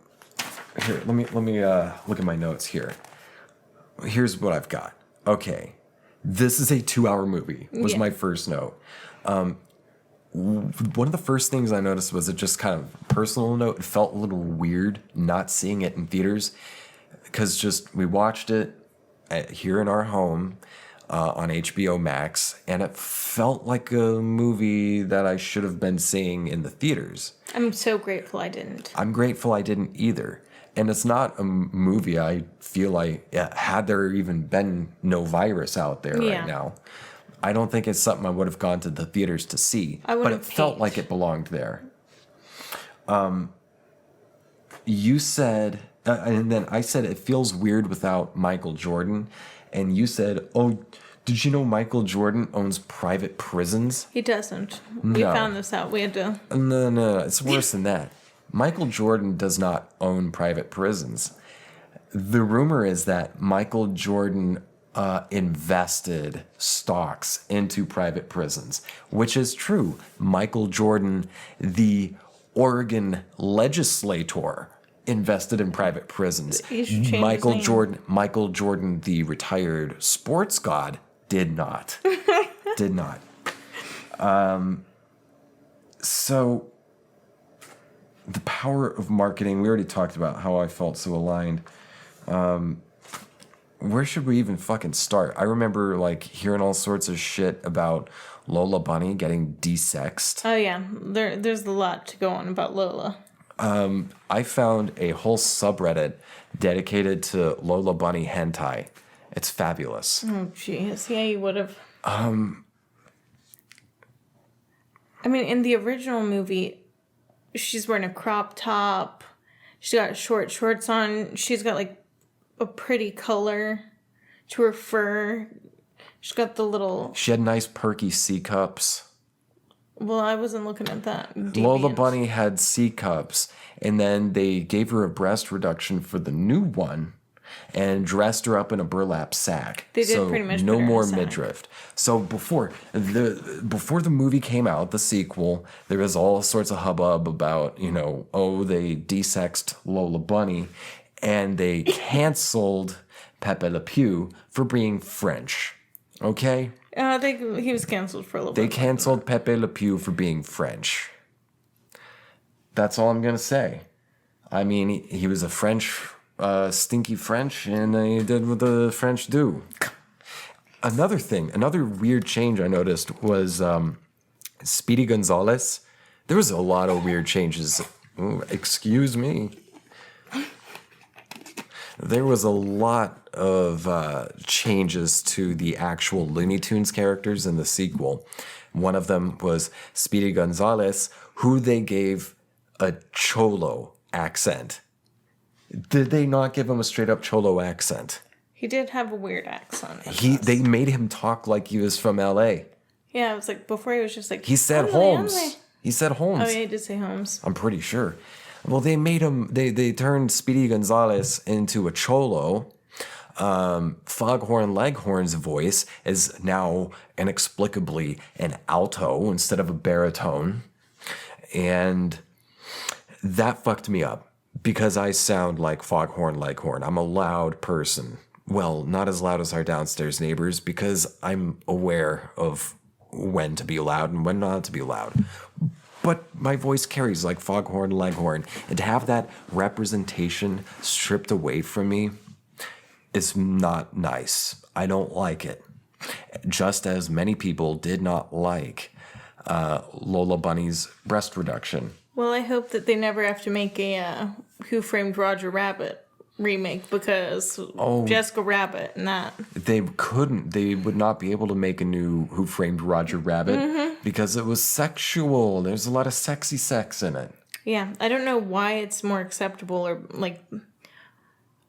Speaker 2: here, let me look at my notes here. Here's what I've got. Okay, this is a 2-hour movie, was
Speaker 3: Yeah.
Speaker 2: my first note. One of the first things I noticed was it just kind of personal note. It felt a little weird not seeing it in theaters because just we watched it here in our home on HBO Max, and it felt like a movie that I should have been seeing in the theaters.
Speaker 3: I'm so grateful I didn't.
Speaker 2: I'm grateful I didn't either. And it's not a movie I feel like, had there even been no virus out there
Speaker 3: Yeah.
Speaker 2: right now, I don't think it's something I would have gone to the theaters to see.
Speaker 3: I would
Speaker 2: But
Speaker 3: have
Speaker 2: it felt
Speaker 3: paid.
Speaker 2: like it belonged there. You said, and then I said, it feels weird without Michael Jordan. And you said, oh, did you know Michael Jordan owns private prisons?
Speaker 3: He doesn't. We
Speaker 2: No.
Speaker 3: found this out. We had to.
Speaker 2: No, it's worse than that. Michael Jordan does not own private prisons. The rumor is that Michael Jordan invested stocks into private prisons, which is true. Michael Jordan, the Oregon legislator, invested in private prisons.
Speaker 3: He should change his name.
Speaker 2: Michael Jordan, the retired sports god, did not. Did not. So the power of marketing, we already talked about how I felt so aligned. Where should we even fucking start? I remember like hearing all sorts of shit about Lola Bunny getting desexed.
Speaker 3: Oh yeah, there's a lot to go on about Lola.
Speaker 2: I found a whole subreddit dedicated to Lola Bunny hentai. It's fabulous.
Speaker 3: Oh, jeez. Yeah, you would have. I mean, in the original movie, she's wearing a crop top. She's got short shorts on. She's got, like, a pretty color to her fur. She's got the little...
Speaker 2: She had nice perky C cups.
Speaker 3: Well, I wasn't looking at that.
Speaker 2: Lola
Speaker 3: Deviant.
Speaker 2: Bunny had C cups, and then they gave her a breast reduction for the new one and dressed her up in a burlap sack.
Speaker 3: They did pretty much
Speaker 2: no
Speaker 3: put her in a
Speaker 2: more
Speaker 3: sack.
Speaker 2: midriff. So before the movie came out, the sequel, there was all sorts of hubbub about, they desexed Lola Bunny, and they canceled Pepe Le Pew for being French. Okay?
Speaker 3: He was canceled for a little
Speaker 2: They
Speaker 3: bit.
Speaker 2: canceled Pepe Le Pew for being French. That's all I'm going to say. I mean, he was a French, stinky French, and he did what the French do. Another weird change I noticed was Speedy Gonzalez. There was a lot of weird changes. Ooh, excuse me. There was a lot of changes to the actual Looney Tunes characters in the sequel. One of them was Speedy Gonzalez, who they gave a Cholo accent. Did they not give him a straight up Cholo accent?
Speaker 3: He did have a weird accent.
Speaker 2: They made him talk like he was from L.A.
Speaker 3: Yeah, it was like, before he was just like...
Speaker 2: He said Holmes. He said Holmes.
Speaker 3: Oh, yeah, he did say Holmes.
Speaker 2: I'm pretty sure. Well, they made him. They turned Speedy Gonzalez into a Cholo. Foghorn Leghorn's voice is now inexplicably an alto instead of a baritone, and that fucked me up because I sound like Foghorn Leghorn. I'm a loud person. Well, not as loud as our downstairs neighbors because I'm aware of when to be loud and when not to be loud. But my voice carries like Foghorn Leghorn, and to have that representation stripped away from me is not nice. I don't like it. Just as many people did not like Lola Bunny's breast reduction.
Speaker 3: Well, I hope that they never have to make a Who Framed Roger Rabbit remake because Jessica Rabbit and that.
Speaker 2: They would not be able to make a new Who Framed Roger Rabbit because it was sexual. There's a lot of sexy sex in it.
Speaker 3: Yeah, I don't know why it's more acceptable or like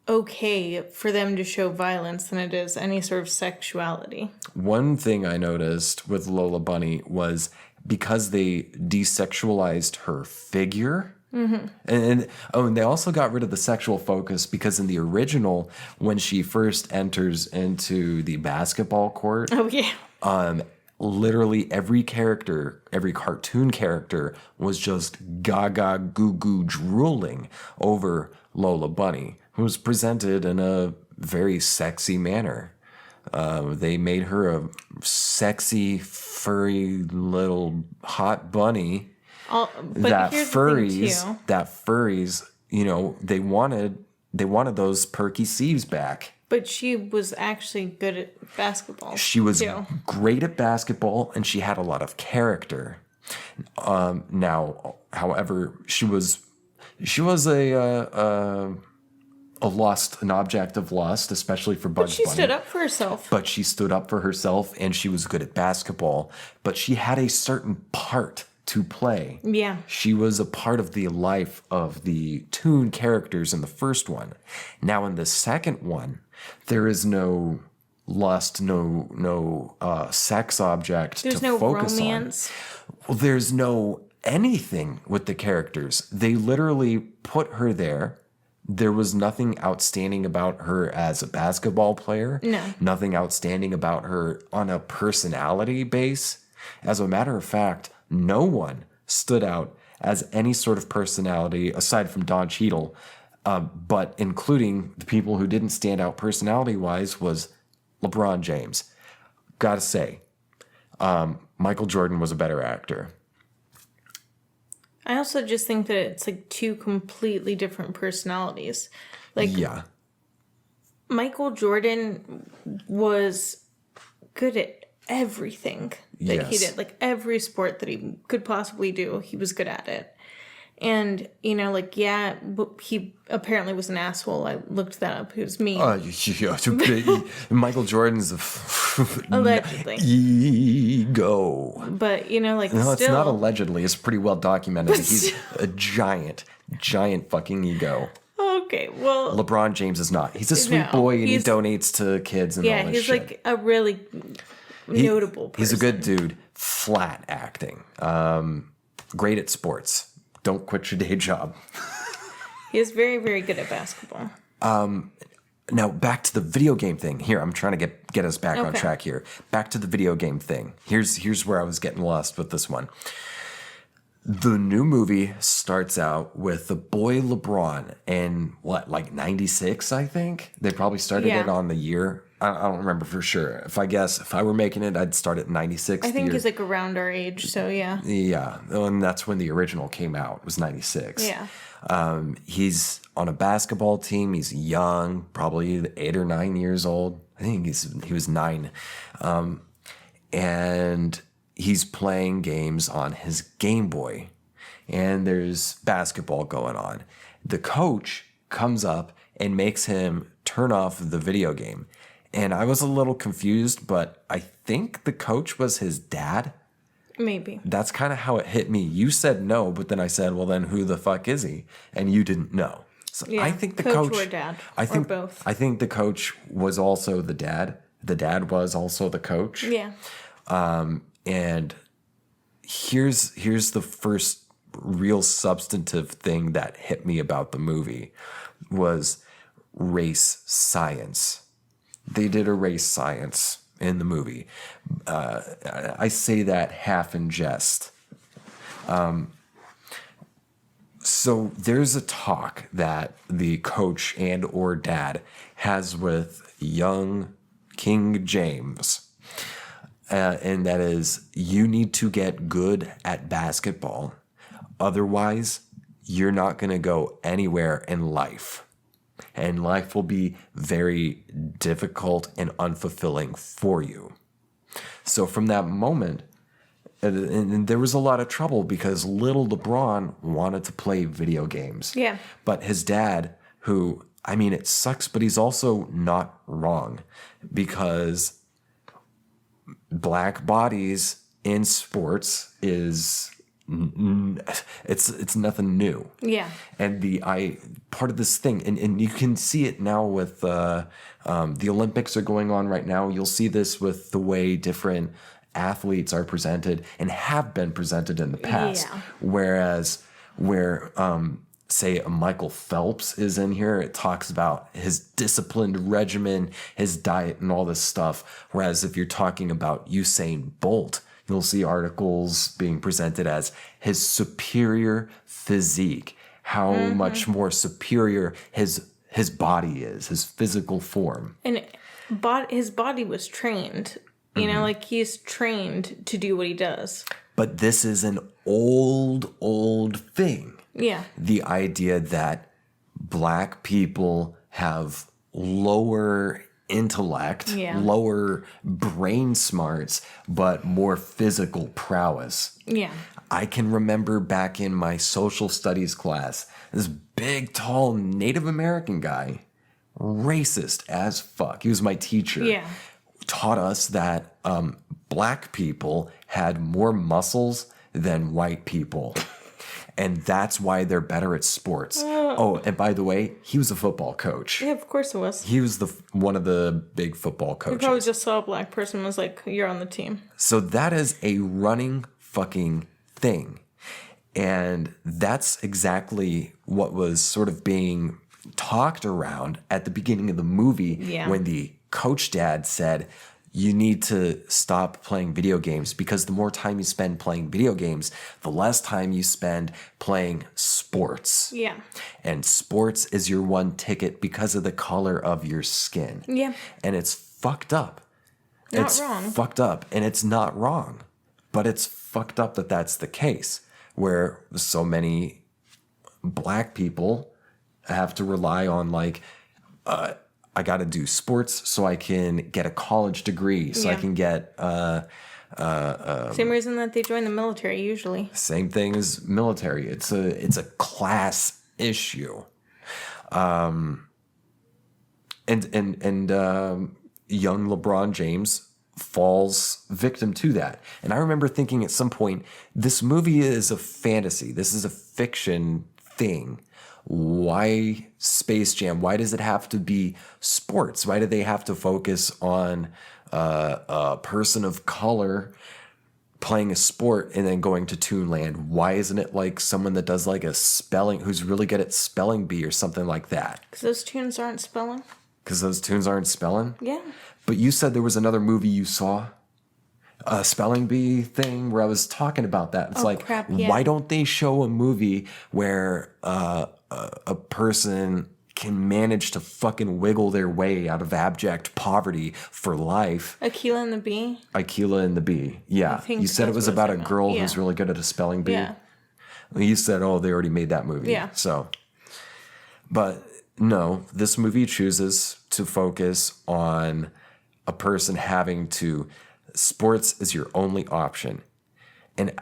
Speaker 3: okay for them to show violence than it is any sort of sexuality.
Speaker 2: One thing I noticed with Lola Bunny was because they desexualized her figure. And they also got rid of the sexual focus because in the original, when she first enters into the basketball court,
Speaker 3: Oh, yeah.
Speaker 2: literally every cartoon character was just gaga goo goo drooling over Lola Bunny, who was presented in a very sexy manner. They made her a sexy, furry little hot bunny.
Speaker 3: But here's the thing, too.
Speaker 2: That furries, they wanted those perky sieves back.
Speaker 3: But she was actually good at basketball.
Speaker 2: She was
Speaker 3: too.
Speaker 2: great at basketball, and she had a lot of character. Now, however, she was a lust, an object of lust, especially for Bugs Bunny.
Speaker 3: She stood up for herself.
Speaker 2: But she stood up for herself, and she was good at basketball. But she had a certain part to play.
Speaker 3: Yeah.
Speaker 2: She was a part of the life of the Toon characters in the first one. Now in the second one, there is no lust, no sex object
Speaker 3: There's
Speaker 2: to
Speaker 3: no
Speaker 2: focus
Speaker 3: romance.
Speaker 2: on. Well, there's no anything with the characters. They literally put her there. There was nothing outstanding about her as a basketball player.
Speaker 3: No.
Speaker 2: Nothing outstanding about her on a personality base. As a matter of fact, no one stood out as any sort of personality aside from Don Cheadle, but including the people who didn't stand out personality-wise was LeBron James. Gotta say, Michael Jordan was a better actor.
Speaker 3: I also just think that it's like two completely different personalities. Like,
Speaker 2: Yeah.
Speaker 3: Michael Jordan was good at everything that he
Speaker 2: Yes.
Speaker 3: did. Like every sport that he could possibly do, he was good at it. And, you know, like, yeah, he apparently was an asshole. I looked that up. He was mean.
Speaker 2: Michael Jordan's
Speaker 3: Allegedly.
Speaker 2: ego.
Speaker 3: But, you know, like,
Speaker 2: No, it's not
Speaker 3: still.
Speaker 2: allegedly. It's pretty well documented. He's a giant fucking ego.
Speaker 3: Okay, well.
Speaker 2: LeBron James is not. He's a sweet boy and he donates to kids and all that shit.
Speaker 3: Yeah, he's like a really notable person.
Speaker 2: He's a good dude. Flat acting. Great at sports. Don't quit your day job.
Speaker 3: He is very, very good at basketball.
Speaker 2: Now, back to the video game thing. Here, I'm trying to get us back on track here. Back to the video game thing. Here's where I was getting lost with this one. The new movie starts out with the boy LeBron in, like 96, I think? They probably started it on the year. I don't remember for sure. If I were making it, I'd start at 96.
Speaker 3: I think he's like around our age, so yeah.
Speaker 2: Yeah, and that's when the original came out. It was 96.
Speaker 3: Yeah.
Speaker 2: He's on a basketball team. He's young, probably 8 or 9 years old. I think he was 9. And he's playing games on his Game Boy. And there's basketball going on. The coach comes up and makes him turn off the video game. And I was a little confused, but I think the coach was his dad.
Speaker 3: Maybe.
Speaker 2: That's kind of how it hit me. You said no, but then I said, well, then who the fuck is he? And you didn't know. So
Speaker 3: Yeah,
Speaker 2: I think the
Speaker 3: coach
Speaker 2: coach
Speaker 3: or dad,
Speaker 2: or
Speaker 3: both.
Speaker 2: I think the coach was also the dad. The dad was also the coach.
Speaker 3: Yeah.
Speaker 2: And here's the first real substantive thing that hit me about the movie was race science. They did a race science in the movie. I say that half in jest. So there's a talk that the coach and or dad has with young King James. And that is, you need to get good at basketball. Otherwise, you're not going to go anywhere in life. And life will be very difficult and unfulfilling for you. So from that moment, and there was a lot of trouble because little LeBron wanted to play video games.
Speaker 3: Yeah.
Speaker 2: But his dad, who, I mean, it sucks, but he's also not wrong because black bodies in sports is it's nothing new.
Speaker 3: Yeah.
Speaker 2: And part of this thing, and you can see it now with the Olympics are going on right now. You'll see this with the way different athletes are presented and have been presented in the past.
Speaker 3: Yeah.
Speaker 2: Whereas say Michael Phelps is in here, it talks about his disciplined regimen, his diet, and all this stuff. Whereas if you're talking about Usain Bolt, you'll see articles being presented as his superior physique, how much more superior his body is, his physical form.
Speaker 3: And his body was trained. You know, like he's trained to do what he does.
Speaker 2: But this is an old thing.
Speaker 3: Yeah.
Speaker 2: The idea that black people have lower intellect, lower brain smarts, but more physical prowess.
Speaker 3: Yeah.
Speaker 2: I can remember back in my social studies class, this big, tall Native American guy, racist as fuck. He was my teacher.
Speaker 3: Yeah.
Speaker 2: Taught us that black people had more muscles than white people. And that's why they're better at sports. Oh, and by the way, he was a football coach.
Speaker 3: Yeah, of course it was.
Speaker 2: He was one of the big football coaches.
Speaker 3: He probably just saw a black person and was like, you're on the team.
Speaker 2: So that is a running fucking thing. And that's exactly what was sort of being talked around at the beginning of the movie when the coach dad said, you need to stop playing video games because the more time you spend playing video games, the less time you spend playing sports.
Speaker 3: Yeah.
Speaker 2: And sports is your one ticket because of the color of your skin.
Speaker 3: Yeah.
Speaker 2: And it's fucked up.
Speaker 3: Not wrong.
Speaker 2: It's fucked up, and it's not wrong. But it's fucked up that that's the case, where so many black people have to rely on I got to do sports so I can get a college degree, so I can get
Speaker 3: Same reason that they join the military usually.
Speaker 2: Same thing as military. It's a class issue. Young LeBron James falls victim to that. And I remember thinking at some point, this movie is a fantasy. This is a fiction thing. Why Space Jam? Why does it have to be sports? Why do they have to focus on a person of color playing a sport and then going to Toonland? Why isn't it like someone that does like a spelling, who's really good at spelling bee or something like that?
Speaker 3: Because those tunes aren't spelling.
Speaker 2: Because those tunes aren't spelling?
Speaker 3: Yeah.
Speaker 2: But you said there was another movie you saw, a spelling bee thing, where I was talking about that. It's
Speaker 3: crap, yeah.
Speaker 2: Why don't they show a movie where a person can manage to fucking wiggle their way out of abject poverty for life?
Speaker 3: Aquila and the Bee.
Speaker 2: Aquila and the Bee. Yeah. You said it was about a girl who's really good at a spelling bee.
Speaker 3: Yeah.
Speaker 2: You said, oh, they already made that movie.
Speaker 3: Yeah.
Speaker 2: So, but no, this movie chooses to focus on a person having to, sports is your only option. And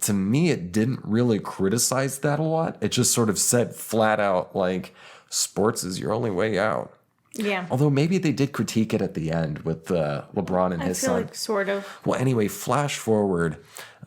Speaker 2: to me, it didn't really criticize that a lot. It just sort of said flat out, like, sports is your only way out.
Speaker 3: Yeah.
Speaker 2: Although maybe they did critique it at the end with LeBron and his son.
Speaker 3: I feel like sort of.
Speaker 2: Well, anyway, flash forward,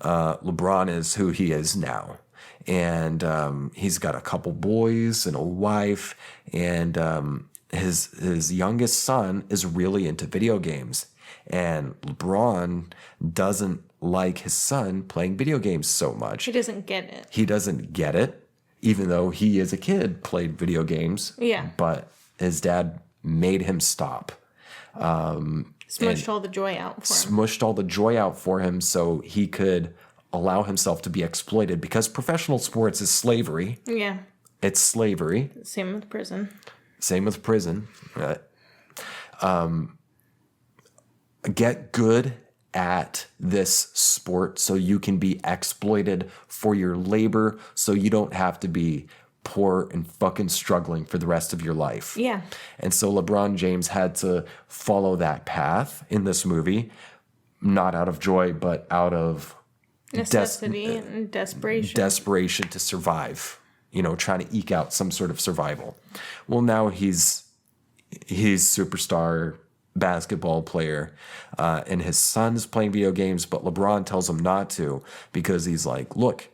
Speaker 2: LeBron is who he is now. And he's got a couple boys and a wife, and his youngest son is really into video games. And LeBron doesn't like his son playing video games so much.
Speaker 3: He doesn't get it.
Speaker 2: He doesn't get it, even though he as a kid played video games.
Speaker 3: Yeah.
Speaker 2: But his dad made him stop.
Speaker 3: Smushed all the joy out for him.
Speaker 2: Smushed all the joy out for him so he could allow himself to be exploited, because professional sports is slavery.
Speaker 3: Yeah.
Speaker 2: It's slavery.
Speaker 3: Same with prison.
Speaker 2: Same with prison. Get good at this sport so you can be exploited for your labor, so you don't have to be poor and fucking struggling for the rest of your life.
Speaker 3: Yeah.
Speaker 2: And so LeBron James had to follow that path in this movie, not out of joy, but out of
Speaker 3: necessity and desperation.
Speaker 2: Desperation to survive, trying to eke out some sort of survival. Well, now he's superstar basketball player, and his son's playing video games, but LeBron tells him not to, because he's like, look,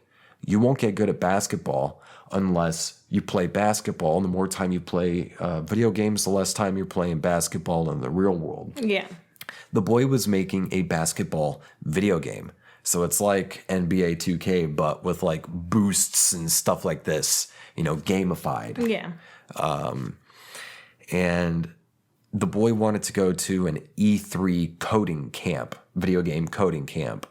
Speaker 2: you won't get good at basketball unless you play basketball. And the more time you play video games, the less time you're playing basketball in the real world.
Speaker 3: Yeah.
Speaker 2: The boy was making a basketball video game. So it's like NBA 2K, but with like boosts and stuff like this, gamified.
Speaker 3: Yeah.
Speaker 2: And the boy wanted to go to an E3 coding camp, video game coding camp.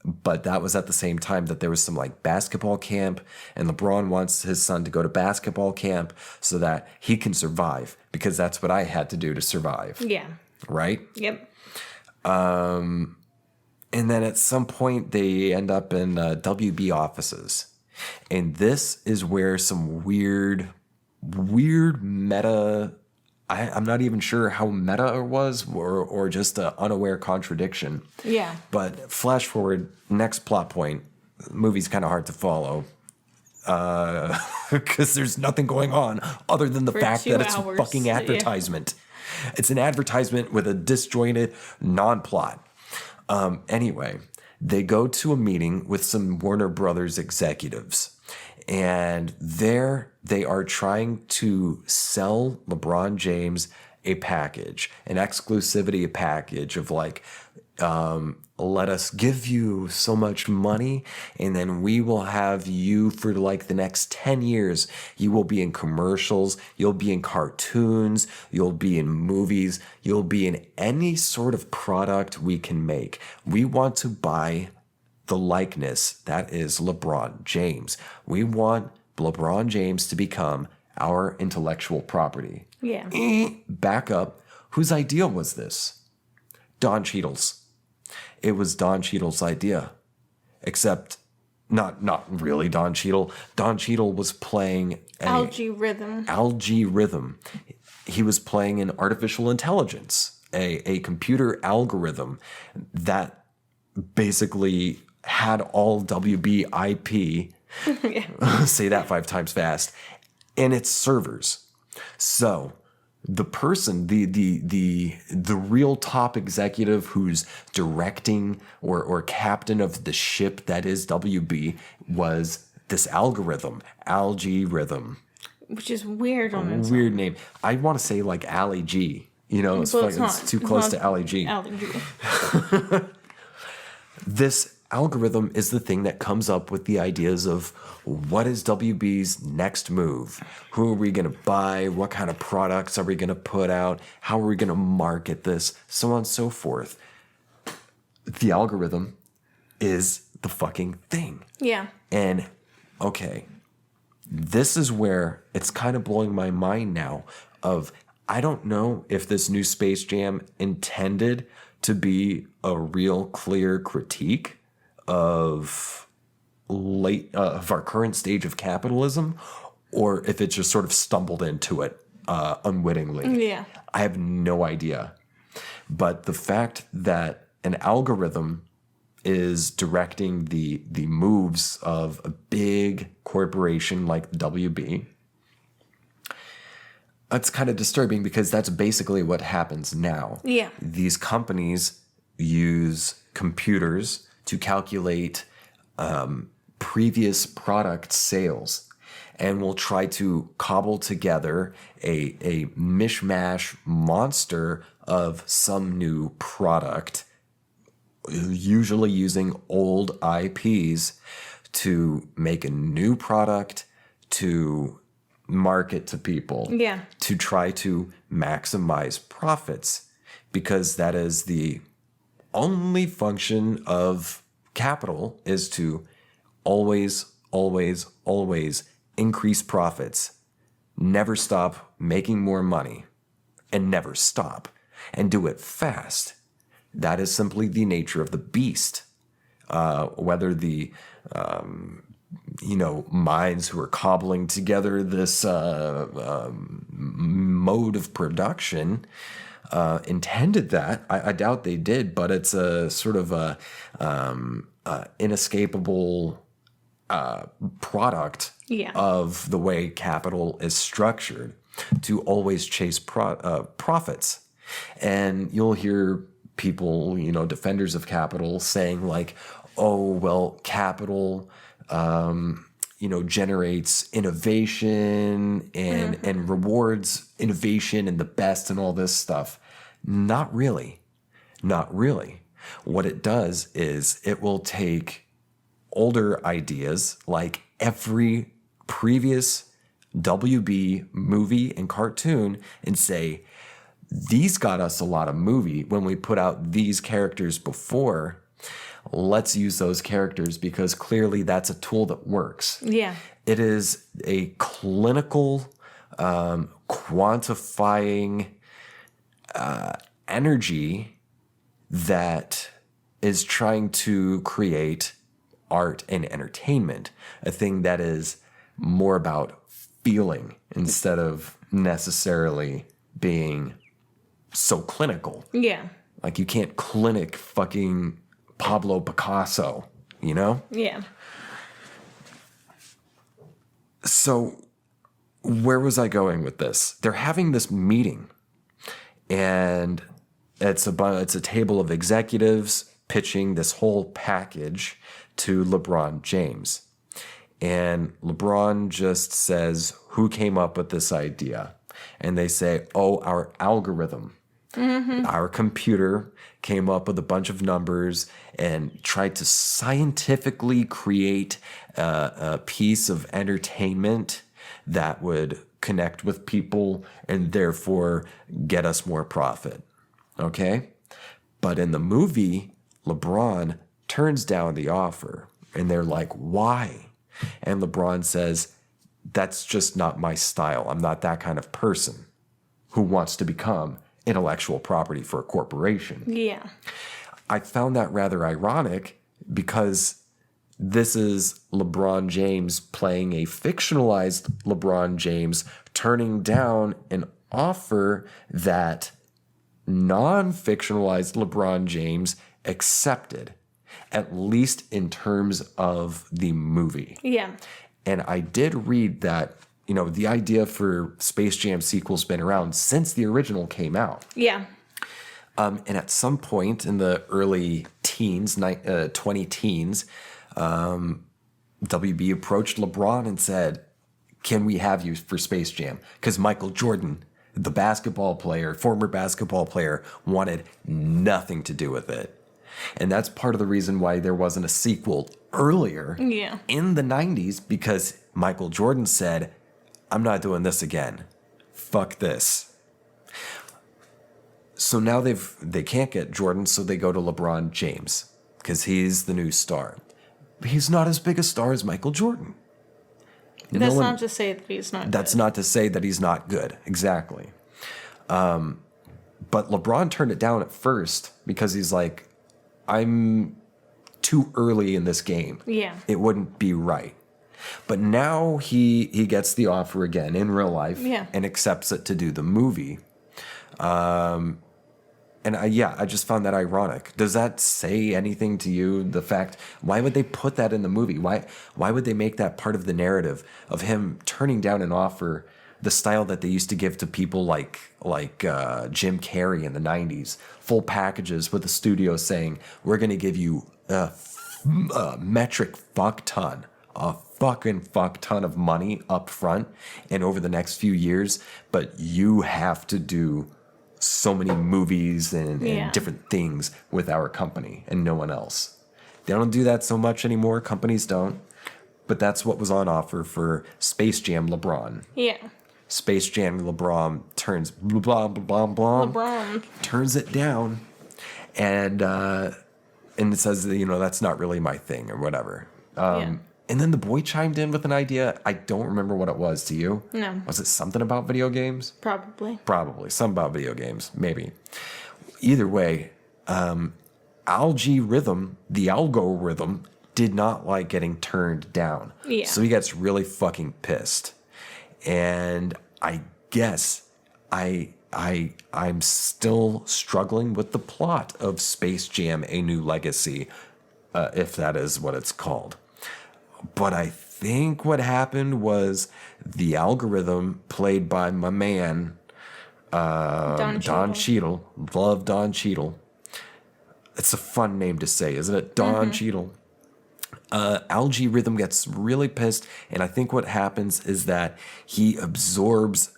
Speaker 2: But that was at the same time that there was some like basketball camp, and LeBron wants his son to go to basketball camp so that he can survive, because that's what I had to do to survive.
Speaker 3: Yeah.
Speaker 2: Right?
Speaker 3: Yep.
Speaker 2: And then at some point they end up in WB offices. And this is where some weird meta, I'm not even sure how meta it was, or just an unaware contradiction.
Speaker 3: Yeah.
Speaker 2: But flash forward, next plot point, the movie's kind of hard to follow. Because there's nothing going on other than the fact that it's a fucking advertisement. Yeah. It's an advertisement with a disjointed non-plot. Anyway, they go to a meeting with some Warner Brothers executives, and there they are trying to sell LeBron James a package, an exclusivity package of like, let us give you so much money, and then we will have you for like the next 10 years. You will be in commercials, you'll be in cartoons, you'll be in movies, you'll be in any sort of product we can make. We want to buy the likeness that is LeBron James. We want LeBron James to become our intellectual property.
Speaker 3: Yeah.
Speaker 2: Back up. Whose idea was this? Don Cheadle's. It was Don Cheadle's idea, except not really Don Cheadle. Don Cheadle was playing
Speaker 3: Algae Rhythm.
Speaker 2: Algae Rhythm. He was playing an artificial intelligence. a computer algorithm that basically had all WB IP, say that 5 times fast, in its servers. So the person, the real top executive who's directing or captain of the ship that is WB was this algorithm.
Speaker 3: Which is weird on its
Speaker 2: Weird name. I want to say like Ali G. You know, it's,
Speaker 3: Well,
Speaker 2: fucking, it's too close to Ali G. This algorithm is the thing that comes up with the ideas of what is WB's next move? Who are we going to buy? What kind of products are we going to put out? How are we going to market this? So on and so forth. The algorithm is the fucking thing.
Speaker 3: Yeah.
Speaker 2: And okay, this is where it's kind of blowing my mind now of I don't know if this new Space Jam intended to be a real clear critique of our current stage of capitalism, or if it just sort of stumbled into it unwittingly.
Speaker 3: Yeah.
Speaker 2: I have no idea. But the fact that an algorithm is directing the moves of a big corporation like WB, it's kind of disturbing because that's basically what happens now.
Speaker 3: Yeah.
Speaker 2: These companies use computers to calculate previous product sales and will try to cobble together a mishmash monster of some new product, usually using old IPs to make a new product to market to people, to try to maximize profits, because that is the only function of capital, is to always increase profits, never stop making more money, and never stop, and do it fast. That is simply the nature of the beast. Whether the minds who are cobbling together this mode of production intended that. I doubt they did, but it's a sort of a inescapable product of the way capital is structured, to always chase profits. And you'll hear people, defenders of capital saying like, oh, well, capital generates innovation and rewards innovation and the best and all this stuff. Not really. What it does is it will take older ideas like every previous WB movie and cartoon and say, these got us a lot of movie when we put out these characters before. Let's use those characters because clearly that's a tool that works.
Speaker 3: Yeah.
Speaker 2: It is a clinical, quantifying energy that is trying to create art and entertainment, a thing that is more about feeling instead of necessarily being so clinical.
Speaker 3: Yeah.
Speaker 2: Like you can't clinic fucking Pablo Picasso,
Speaker 3: Yeah.
Speaker 2: So where was I going with this? They're having this meeting, and it's a table of executives pitching this whole package to LeBron James. And LeBron just says, who came up with this idea? And they say, oh, our algorithm. Our computer came up with a bunch of numbers and tried to scientifically create a piece of entertainment that would connect with people and therefore get us more profit. Okay? But in the movie, LeBron turns down the offer and they're like, why? And LeBron says, that's just not my style. I'm not that kind of person who wants to become intellectual property for a corporation.
Speaker 3: Yeah.
Speaker 2: I found that rather ironic because this is LeBron James playing a fictionalized LeBron James, turning down an offer that non-fictionalized LeBron James accepted, at least in terms of the movie.
Speaker 3: Yeah.
Speaker 2: And I did read that, the idea for Space Jam sequel's been around since the original came out.
Speaker 3: Yeah.
Speaker 2: And at some point in the early teens, 20 teens, WB approached LeBron and said, can we have you for Space Jam? Because Michael Jordan, the former basketball player, wanted nothing to do with it. And that's part of the reason why there wasn't a sequel earlier in the 90s, because Michael Jordan said, I'm not doing this again. Fuck this. So now they can't get Jordan, so they go to LeBron James because he's the new star. But he's not as big a star as Michael Jordan.
Speaker 3: That's not to say that he's not
Speaker 2: That's
Speaker 3: good.
Speaker 2: not to say that he's not good. Exactly. But LeBron turned it down at first because he's like, I'm too early in this game.
Speaker 3: Yeah.
Speaker 2: It wouldn't be right. But now he gets the offer again in real life and accepts it to do the movie. And I just found that ironic. Does that say anything to you? The fact, why would they put that in the movie? Why would they make that part of the narrative of him turning down an offer, the style that they used to give to people like Jim Carrey in the 90s, full packages with the studio saying, we're going to give you a metric fuck ton of money up front and over the next few years, but you have to do so many movies and different things with our company and no one else. They don't do that so much anymore. Companies don't. But that's what was on offer for Space Jam LeBron.
Speaker 3: Yeah.
Speaker 2: Space Jam LeBron turns blah, blah, blah, blah,
Speaker 3: LeBron.
Speaker 2: turns it down. And it says, that's not really my thing or whatever. And then the boy chimed in with an idea. I don't remember what it was. To you?
Speaker 3: No.
Speaker 2: Was it something about video games?
Speaker 3: Probably.
Speaker 2: Something about video games. Maybe. Either way, the algorithm did not like getting turned down.
Speaker 3: Yeah.
Speaker 2: So he gets really fucking pissed. And I guess I'm still struggling with the plot of Space Jam: A New Legacy, if that is what it's called. But I think what happened was the algorithm, played by my man, Don Cheadle. Love Don Cheadle. It's a fun name to say, isn't it? Don Cheadle. Algorithm gets really pissed, and I think what happens is that he absorbs,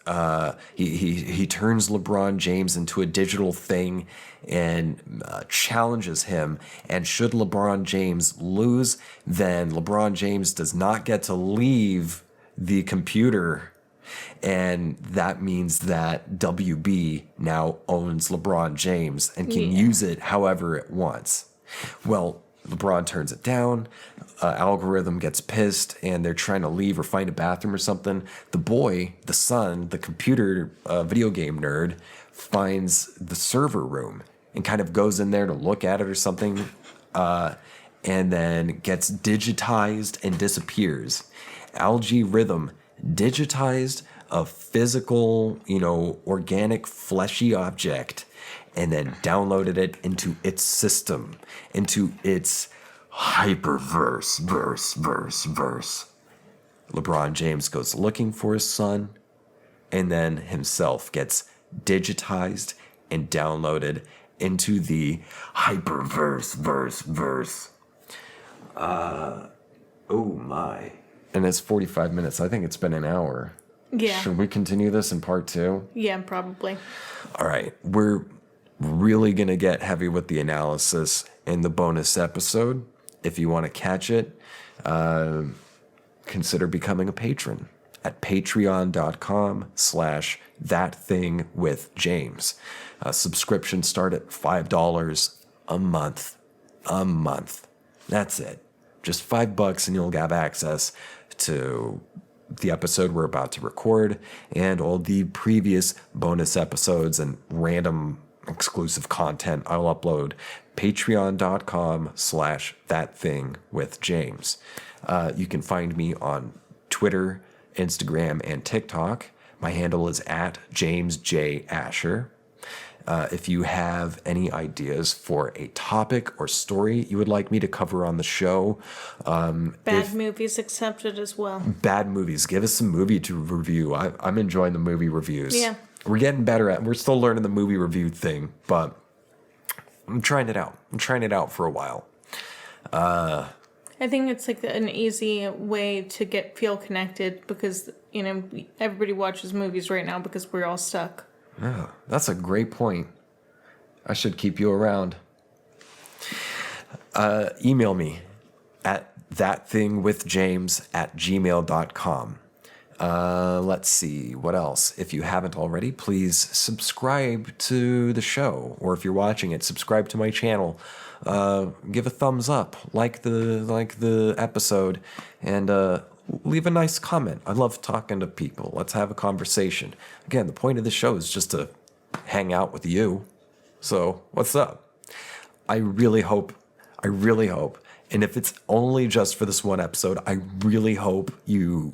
Speaker 2: he turns LeBron James into a digital thing and challenges him. And should LeBron James lose, then LeBron James does not get to leave the computer. And that means that WB now owns LeBron James and can use it however it wants. Well, LeBron turns it down. Algorithm gets pissed, and they're trying to leave or find a bathroom or something. The boy, the son, the computer video game nerd, finds the server room and kind of goes in there to look at it or something, and then gets digitized and disappears. Algorithm digitized a physical, organic, fleshy object, and then downloaded it into its system, into its hyperverse, verse. LeBron James goes looking for his son, and then himself gets digitized and downloaded into the hyperverse, verse. Oh my. And it's 45 minutes. I think it's been an hour.
Speaker 3: Yeah.
Speaker 2: Should we continue this in part 2?
Speaker 3: Yeah, probably.
Speaker 2: All right. We're really going to get heavy with the analysis in the bonus episode. If you want to catch it, consider becoming a patron at patreon.com/ThatThingWithJames. Subscriptions start at $5 a month. That's it. Just $5 and you'll have access to the episode we're about to record and all the previous bonus episodes and random exclusive content I'll upload. Patreon.com/ThatThingWithJames. You can find me on Twitter, Instagram, and TikTok. My handle is @JamesJAsher. If you have any ideas for a topic or story you would like me to cover on the show,
Speaker 3: Bad movies accepted as well.
Speaker 2: bad movies, give us some movie to review. I'm enjoying the movie reviews.
Speaker 3: Yeah.
Speaker 2: We're getting better at. We're still learning the movie review thing, but I'm trying it out. I'm trying it out for a while.
Speaker 3: I think it's like an easy way to feel connected because, everybody watches movies right now because we're all stuck.
Speaker 2: Yeah, that's a great point. I should keep you around. Email me at ThatThingWithJames@gmail.com. Let's see, what else? If you haven't already, please subscribe to the show, or if you're watching it, subscribe to my channel. Give a thumbs up, like the episode, and leave a nice comment. I love talking to people. Let's have a conversation. Again, the point of the show is just to hang out with you. So, what's up? I really hope, and if it's only just for this one episode, I really hope you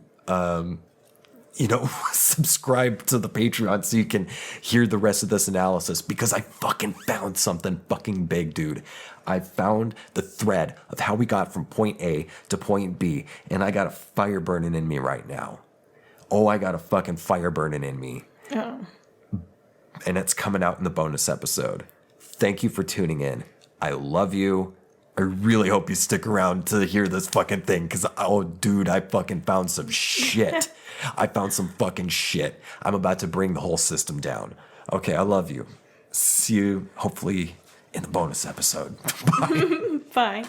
Speaker 2: subscribe to the Patreon so you can hear the rest of this analysis, because I fucking found something fucking big, dude. I found the thread of how we got from point A to point B, and I got a fire burning in me right now. Oh, I got a fucking fire burning in me.
Speaker 3: Oh.
Speaker 2: And it's coming out in the bonus episode. Thank you for tuning in. I love you. I really hope you stick around to hear this fucking thing, because, oh, dude, I fucking found some shit. I found some fucking shit. I'm about to bring the whole system down. Okay, I love you. See you, hopefully, in the bonus episode. Bye.
Speaker 3: Bye.